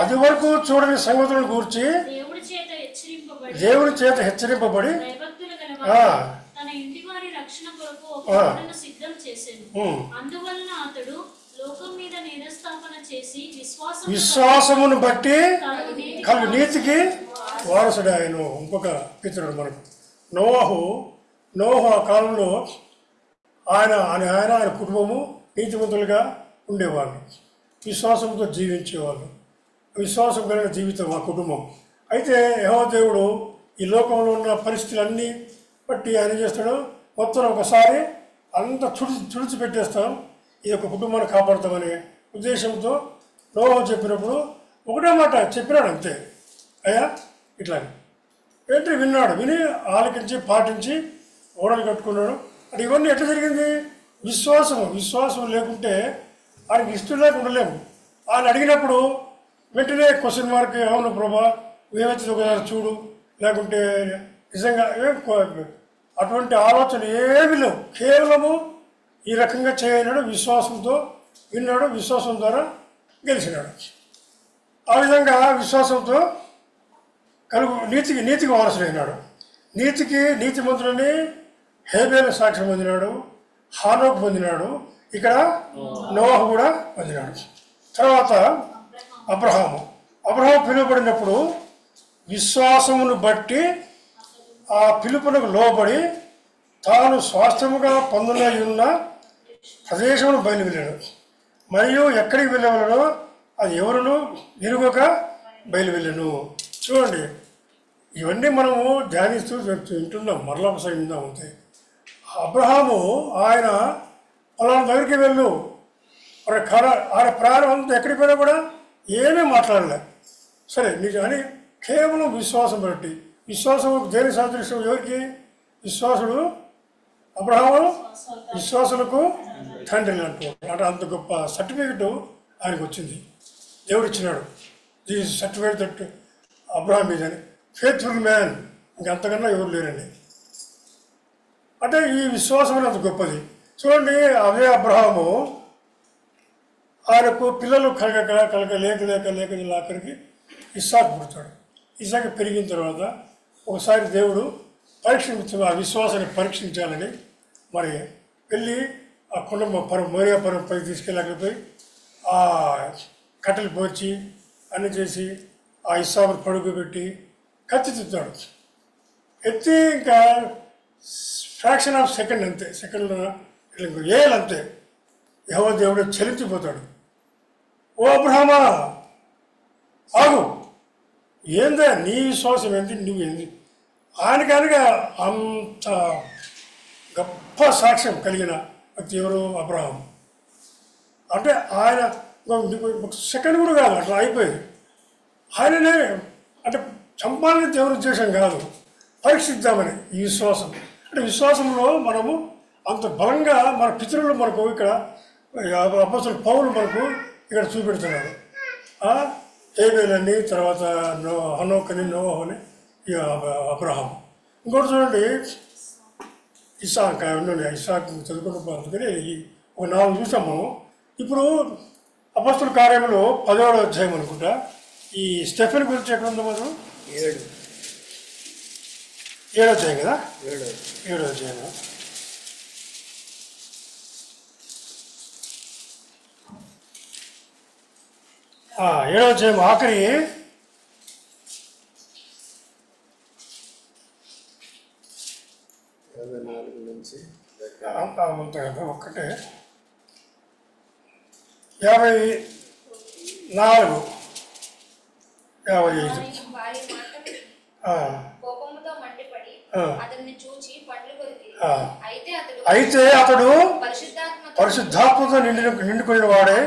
అది వరకు చూడని సంగతులను గూర్చి దేవుడి చేత హెచ్చరింపబడి విశ్వాసమును బట్టి కలుగు నీతికి వారసుడు ఆయన. ఇంకొక పితరుడు మనకు నోహు ఆ కాలంలో ఆయన కుటుంబము నీతిమంతులుగా ఉండేవాళ్ళు, విశ్వాసంతో జీవించేవాళ్ళు. విశ్వాసం కలిగిన జీవితం ఆ కుటుంబం. అయితే యెహోవా దేవుడు ఈ లోకంలో ఉన్న పరిస్థితులన్నీ బట్టి ఆయన చేస్తాడు, మొత్తం ఒకసారి అంతా తుడిచిపెట్టేస్తాం, ఈ యొక్క కుటుంబాన్ని కాపాడుతామనే ఉద్దేశంతో నోహు చెప్పినప్పుడు ఒకటే మాట చెప్పినాడు, అంతే. అయ్యా ఇట్లా ఏంటి విన్నాడు, విని ఆలకించి పాటించి ఓడలు కట్టుకున్నాడు. అంటే ఇవన్నీ ఎట్లా జరిగింది? విశ్వాసం లేకుంటే ఆయనకి ఇష్టం లేక ఉండలేము. ఆయన అడిగినప్పుడు వెంటనే క్వశ్చన్ మార్క్, అవును ప్రభా ఏమైతే ఒకసారి చూడు, లేకుంటే నిజంగా అటువంటి ఆలోచన ఏమీ లేవు. కేవలము ఈ రకంగా చేయనాడు, విశ్వాసంతో విన్నాడు, విశ్వాసం ద్వారా గెలిచినాడు. ఆ విధంగా విశ్వాసంతో నీతికి వారసుడైనాడు. నీతిమంతులని హేబేలు సాక్ష్యం పొందినాడు, హానోకు పొందినాడు, ఇక్కడ నోవాహు కూడా పొందినాడు. తర్వాత అబ్రహాము పిలువబడినప్పుడు విశ్వాసమును బట్టి ఆ పిలుపునకు లోబడి తాను స్వాస్థ్యముగా పొందనై ఉన్న ప్రదేశమును బయలువెళ్ళాడు. మరియు ఎక్కడికి వెళ్ళవలనో అది ఎవరును ఎరుగక బయలువెళ్ళను. చూడండి, ఇవన్నీ మనము ధ్యానిస్తూ వింటున్నాం, మరలా ఒకసారి విందాం అంతే. అబ్రహాము ఆయన అలాంటి దగ్గరికి వెళ్ళు, ఆయన ప్రయాణం అంతా ఎక్కడికి పోయినా కూడా ఏమీ మాట్లాడలే. సరే నీకు అని కేవలం విశ్వాసం బట్టి, విశ్వాసం దేని సాదృశ్యం? ఎవరికి? విశ్వాసుడు అబ్రహాము విశ్వాసులకు తండ్రి అంటున్నాడు. అంటే అంత గొప్ప సర్టిఫికెట్ ఆయనకు వచ్చింది, దేవుడు ఇచ్చినాడు. ఈ సర్టిఫికేట్ దట్ అబ్రహాం ఈజ్ అని ఫెయిత్ఫుల్ మ్యాన్, ఇంకంతకన్నా ఎవరు లేరండి. అంటే ఈ విశ్వాసం అంత గొప్పది. చూడండి, అదే అబ్రహాము ఆయనకు పిల్లలు లేక ఆఖరికి ఇస్సాకు పుడతాడు. ఇస్సాకు పెరిగిన తర్వాత ఒకసారి దేవుడు ఆ విశ్వాసాన్ని పరీక్షించాలని మరి వెళ్ళి ఆ కొండ మోరియా పర్వతంపై తీసుకెళ్ళకపోయి ఆ కట్టెలు పోర్చి అన్ని చేసి ఆ ఇస్సాకును పడుకోబెట్టి కత్తి తిప్పుతాడు. ఎత్తి ఇంకా ఫ్రాక్షన్ ఆఫ్ సెకండ్ అంతే, సెకండ్ ఏళ్ళు అంతే, యెహోవా దేవుడు చలించిపోతాడు. ఓ అబ్రహామా ఆగు, ఏందా నీ విశ్వాసం ఏంటి, నువ్వేంది? ఆయనకనగా అంత గొప్ప సాక్ష్యం కలిగిన వ్యక్తి ఎవరు? అబ్రహాం. అంటే ఆయన సెకండ్ కూడా కాదు, అట్లా అయిపోయింది. ఆయననే అంటే చంపాలని దేవుని ఉద్దేశం కాదు, పరీక్షిద్దామని ఈ విశ్వాసం. అంటే విశ్వాసంలో మనము అంత బలంగా మన పితరులు మనకు ఇక్కడ అపోస్తలుడు పౌలు మనకు ఇక్కడ చూపెడుతున్నాడు. హేబేలని, తర్వాత హనోకని, నోవాహుని, అబ్రహాం. ఇంకోటి చూడండి, ఇస్సాకు చదువుకుంటూ అందుకని ఒక 4 చూసాము. ఇప్పుడు అపోస్తలుల కార్యములు 10వ అధ్యాయం అనుకుంటా. ఈ స్టెఫెన్ గురించి ఎక్కడ ఉందో మనం 7వ అధ్యాయం కదా, 7వ అధ్యాయం. ఏడవ అధ్యాయం ఆఖరి ఒక్కటే 54, 55. అయితే అతడు పరిశుద్ధాత్మతో నిండుకున్న వాడే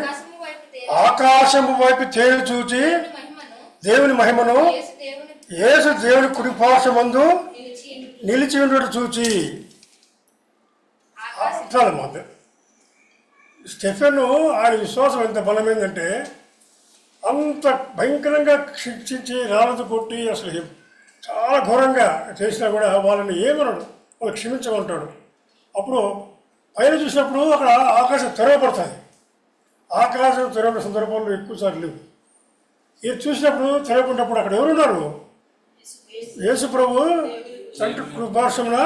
ఆకాశము వైపు తేలి చూచి దేవుని మహిమను యేసు దేవుని కుడిపార్శ్వమందు నిలిచి ఉండటం చూచి. చాలన్నమాట. స్టెఫెన్ ఆయన విశ్వాసం ఎంత బలమైందంటే అంత భయంకరంగా శిక్షించి రాళ్ళతో కొట్టి అసలు చాలా ఘోరంగా చేసినా కూడా వాళ్ళని ఏమన్నాడు, వాళ్ళు క్షమించమంటాడు. అప్పుడు పైన చూసినప్పుడు అక్కడ ఆకాశం తెరవబడుతుంది. ఆకాశం తెరవబడిన సందర్భాల్లో ఎక్కువసార్లు లేవు. ఇది చూసినప్పుడు తెరవకున్నప్పుడు అక్కడ ఎవరున్నారు? యేసు ప్రభు తండ్రి కృపార్శ్వమున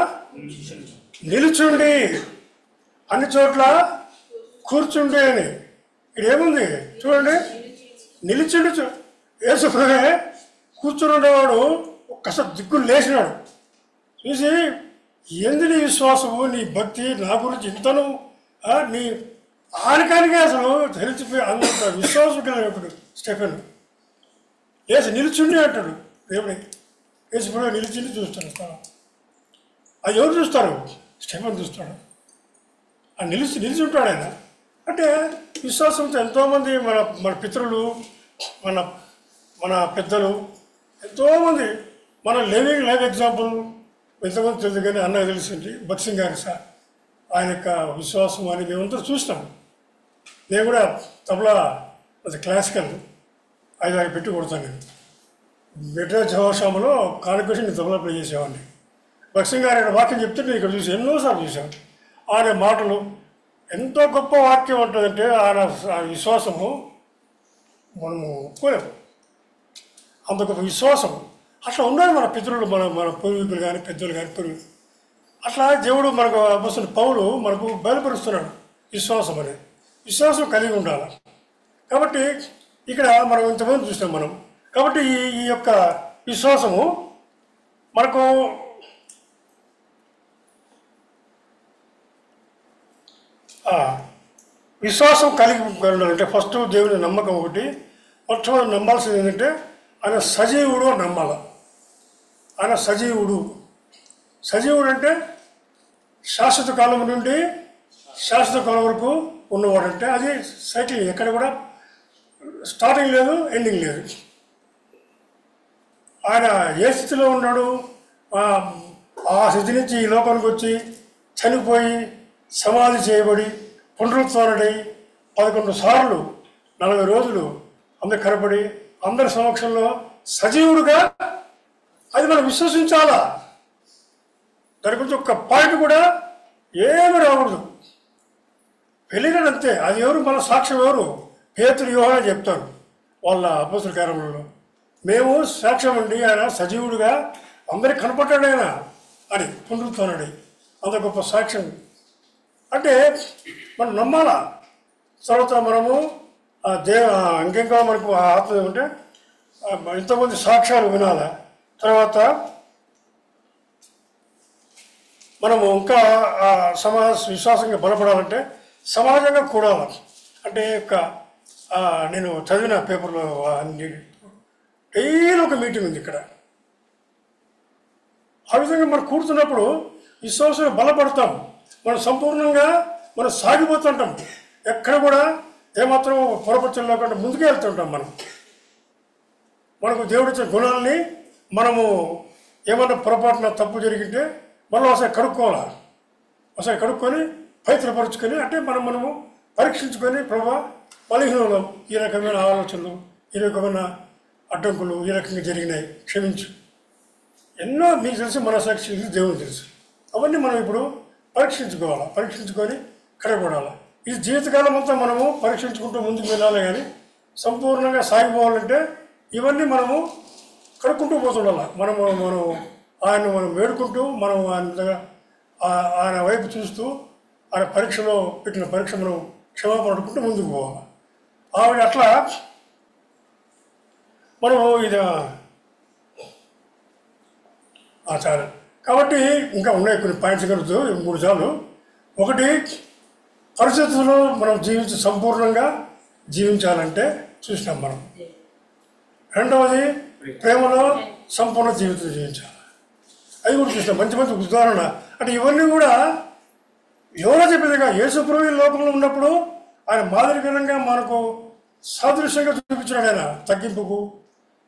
నిలుచుండి, అన్ని చోట్ల కూర్చుండి అని. ఇక్కడ ఏముంది చూడండి, నిలిచిండి. యేసు ప్రభువే కూర్చుని ఉండేవాడు ఒక్కసారి దిక్కులు లేచినాడు. చూసి ఏంది నీ విశ్వాసము, నీ భక్తి, నా గురించి ఇంతను నీ ఆనకానికే అసలు ధరించిపోయి అంత విశ్వాసం కలిగినప్పుడు స్టెఫెన్ యేసు నిలిచిండి అంటాడు. దేవుడి యేసు ప్రభు నిలిచిండి చూస్తాడు. అది ఎవరు చూస్తారు? స్టెఫెన్ చూస్తాడు. నిలిచి ఉంటాడు ఆయన. అంటే విశ్వాసంతో ఎంతోమంది మన పితరులు, మన పెద్దలు ఎంతోమంది మన లివింగ్ లైఫ్ ఎగ్జాంపుల్ ఎంతమంది తెలుసు కానీ అన్నకు తెలిసింది భక్త్ సింగ్ గారి సార్ ఆయన యొక్క విశ్వాసం అని మేమంతా చూసినాం. నేను కూడా తబలా అది క్లాసికల్ 5-6 పెట్టి కొడతాను. నేను మెడ్రాస్ జవాషాములో కాన్వకేషన్ నేను తబలా ప్లే చేసేవాడిని. భక్త్ సింగ్ గారు వాక్యం చెప్తే నేను ఇక్కడ చూసి ఎన్నోసార్లు చూశాను. ఆయన మాటలు ఎంతో గొప్ప వాక్యం ఉంటుందంటే ఆయన విశ్వాసము మనము ఒప్పుకోలేము. అంత గొప్ప విశ్వాసం అట్లా ఉన్నారు మన పితరులు, మన పూర్వీకులు కానీ పెద్దలు కానీ పూర్వీకులు. అట్లా దేవుడు మనకు అపొస్తలుడైన పౌలు మనకు బయలుపరుస్తున్నాడు విశ్వాసం అనేది. విశ్వాసం కలిగి ఉండాలి. కాబట్టి ఇక్కడ మనం ఇంతమంది చూస్తాం మనం. కాబట్టి ఈ యొక్క విశ్వాసము మనకు విశ్వాసం కలిగి ఉండాలంటే ఫస్ట్ దేవుని నమ్మకం ఒకటి. మొట్టమొదటి నమ్మాల్సింది ఏంటంటే ఆయన సజీవుడు అని నమ్మాలి. ఆయన సజీవుడు. సజీవుడు అంటే శాశ్వత కాలం నుండి శాశ్వత కాలం వరకు ఉన్నవాడంటే అది సైకిల్, ఎక్కడ కూడా స్టార్టింగ్ లేదు, ఎండింగ్ లేదు. ఆయన ఏ స్థితిలో ఉన్నాడు, ఆ స్థితి నుంచి ఈ లోకానికి వచ్చి చనిపోయి సమాధి చేయబడి పునరుత్థానుడై 11 సార్లు 40 రోజులు అందరు కనపడి అందరి సమక్షంలో సజీవుడుగా, అది మనం విశ్వసించాలా. దాని గురించి ఒక్క పాయింట్ కూడా ఏమి రాకూడదు. వెళ్ళినంతే. అది ఎవరు మన సాక్ష్యం ఎవరు? పేతురు యోహాను చెప్తారు వాళ్ళ అపొస్తలుల కార్యములలో, మేము సాక్ష్యం అండి ఆయన సజీవుడుగా అందరికి కనపడ్డాడు ఆయన అని పునరుత్థానుడై. అంత గొప్ప సాక్ష్యం అంటే మనం నమ్మాలా. తర్వాత మనము ఇంకెంకా మనకు ఆత్మ ఏమంటే ఇంతమంది సాక్ష్యాలు వినాలా. తర్వాత మనము ఇంకా సమాజ విశ్వాసంగా బలపడాలంటే సమాజంగా కూడాలి. అంటే నేను చదివిన పేపర్లో డైలీ ఒక మీటింగ్ ఉంది ఇక్కడ. ఆ విధంగా మనం కూర్చున్నప్పుడు విశ్వాసంగా బలపడతాం. మనం సంపూర్ణంగా మనం సాగిపోతుంటాం. ఎక్కడ కూడా ఏమాత్రం పొరపచ్చలు లేకుండా ముందుకు వెళ్తుంటాం. మనకు దేవుడిచ్చిన గుణాలని మనము ఏమన్నా పొరపాటున తప్పు జరిగితే మళ్ళీ ఒకసారి కడుక్కోవాలి. ఒకసారి కడుక్కొని పవిత్రపరుచుకొని అంటే మనము పరీక్షించుకొని ప్రభా బలహీనం, ఈ రకమైన ఆలోచనలు, ఈ రకమైన అడ్డంకులు ఈ రకంగా జరిగినాయి, క్షమించు. ఎన్నో మీకు తెలుసు, మన సాక్షి దేవునికి తెలుసు. అవన్నీ మనం ఇప్పుడు పరీక్షించుకోవాలి. పరీక్షించుకొని కడగొడాలి. ఈ జీవితకాలం అంతా మనము పరీక్షించుకుంటూ ముందుకు వెళ్ళాలి. కానీ సంపూర్ణంగా సాగిపోవాలంటే ఇవన్నీ మనము కడుక్కుంటూ పోతుండాలి. మనం ఆయన మనం వేడుకుంటూ మనం ఆయన వైపు చూస్తూ ఆయన పరీక్షలో పెట్టిన పరీక్ష మనం క్షమాపణ అడుకుంటూ ముందుకు పోవాలి. ఆవిడ అట్లా మనం ఇది చాలా. కాబట్టి ఇంకా ఉన్నాయి కొన్ని పాయింట్స్ కలుగుతూ 3 చాలు. ఒకటి, పరిస్థితుల్లో మనం సంపూర్ణంగా జీవించాలంటే చూసినాం మనం. రెండవది, ప్రేమలో సంపూర్ణ జీవితం జీవించాలి. అది కూడా చూసినాం. మంచి మంచి ఉదాహరణ. అంటే ఇవన్నీ కూడా ఎవరో చెప్పేదిగా యేసుప్రభు లోకంలో ఉన్నప్పుడు ఆయన మాదిరికరంగా మనకు సాదృశ్యంగా చూపించాడు. ఆయన తగ్గింపుకు,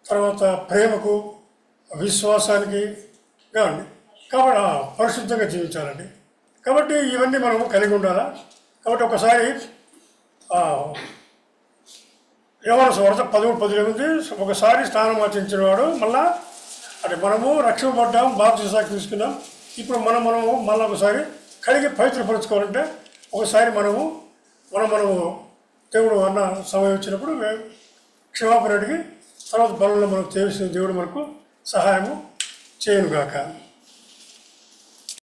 తర్వాత ప్రేమకు, విశ్వాసానికి కావండి. కాబట్టి పరిశుద్ధంగా జీవించాలండి. కాబట్టి ఇవన్నీ మనము కలిగి ఉండాలా. కాబట్టి ఒకసారి యోహాను సువార్త 13:18 ఒకసారి స్నానం ఆచరించిన వాడు మళ్ళా అంటే మనము రక్షింపబడ్డాం, బాప్తిసం తీసుకున్నాం. ఇప్పుడు మనము మళ్ళీ ఒకసారి కడిగి పవిత్రపరచుకోవాలంటే ఒకసారి మనము దేవుడు అన్న సమయం వచ్చినప్పుడు క్షమాపణ అడిగి తర్వాత బలంలో మనకు తెలిసిన దేవుడు మనకు సహాయము చేయనుగాక.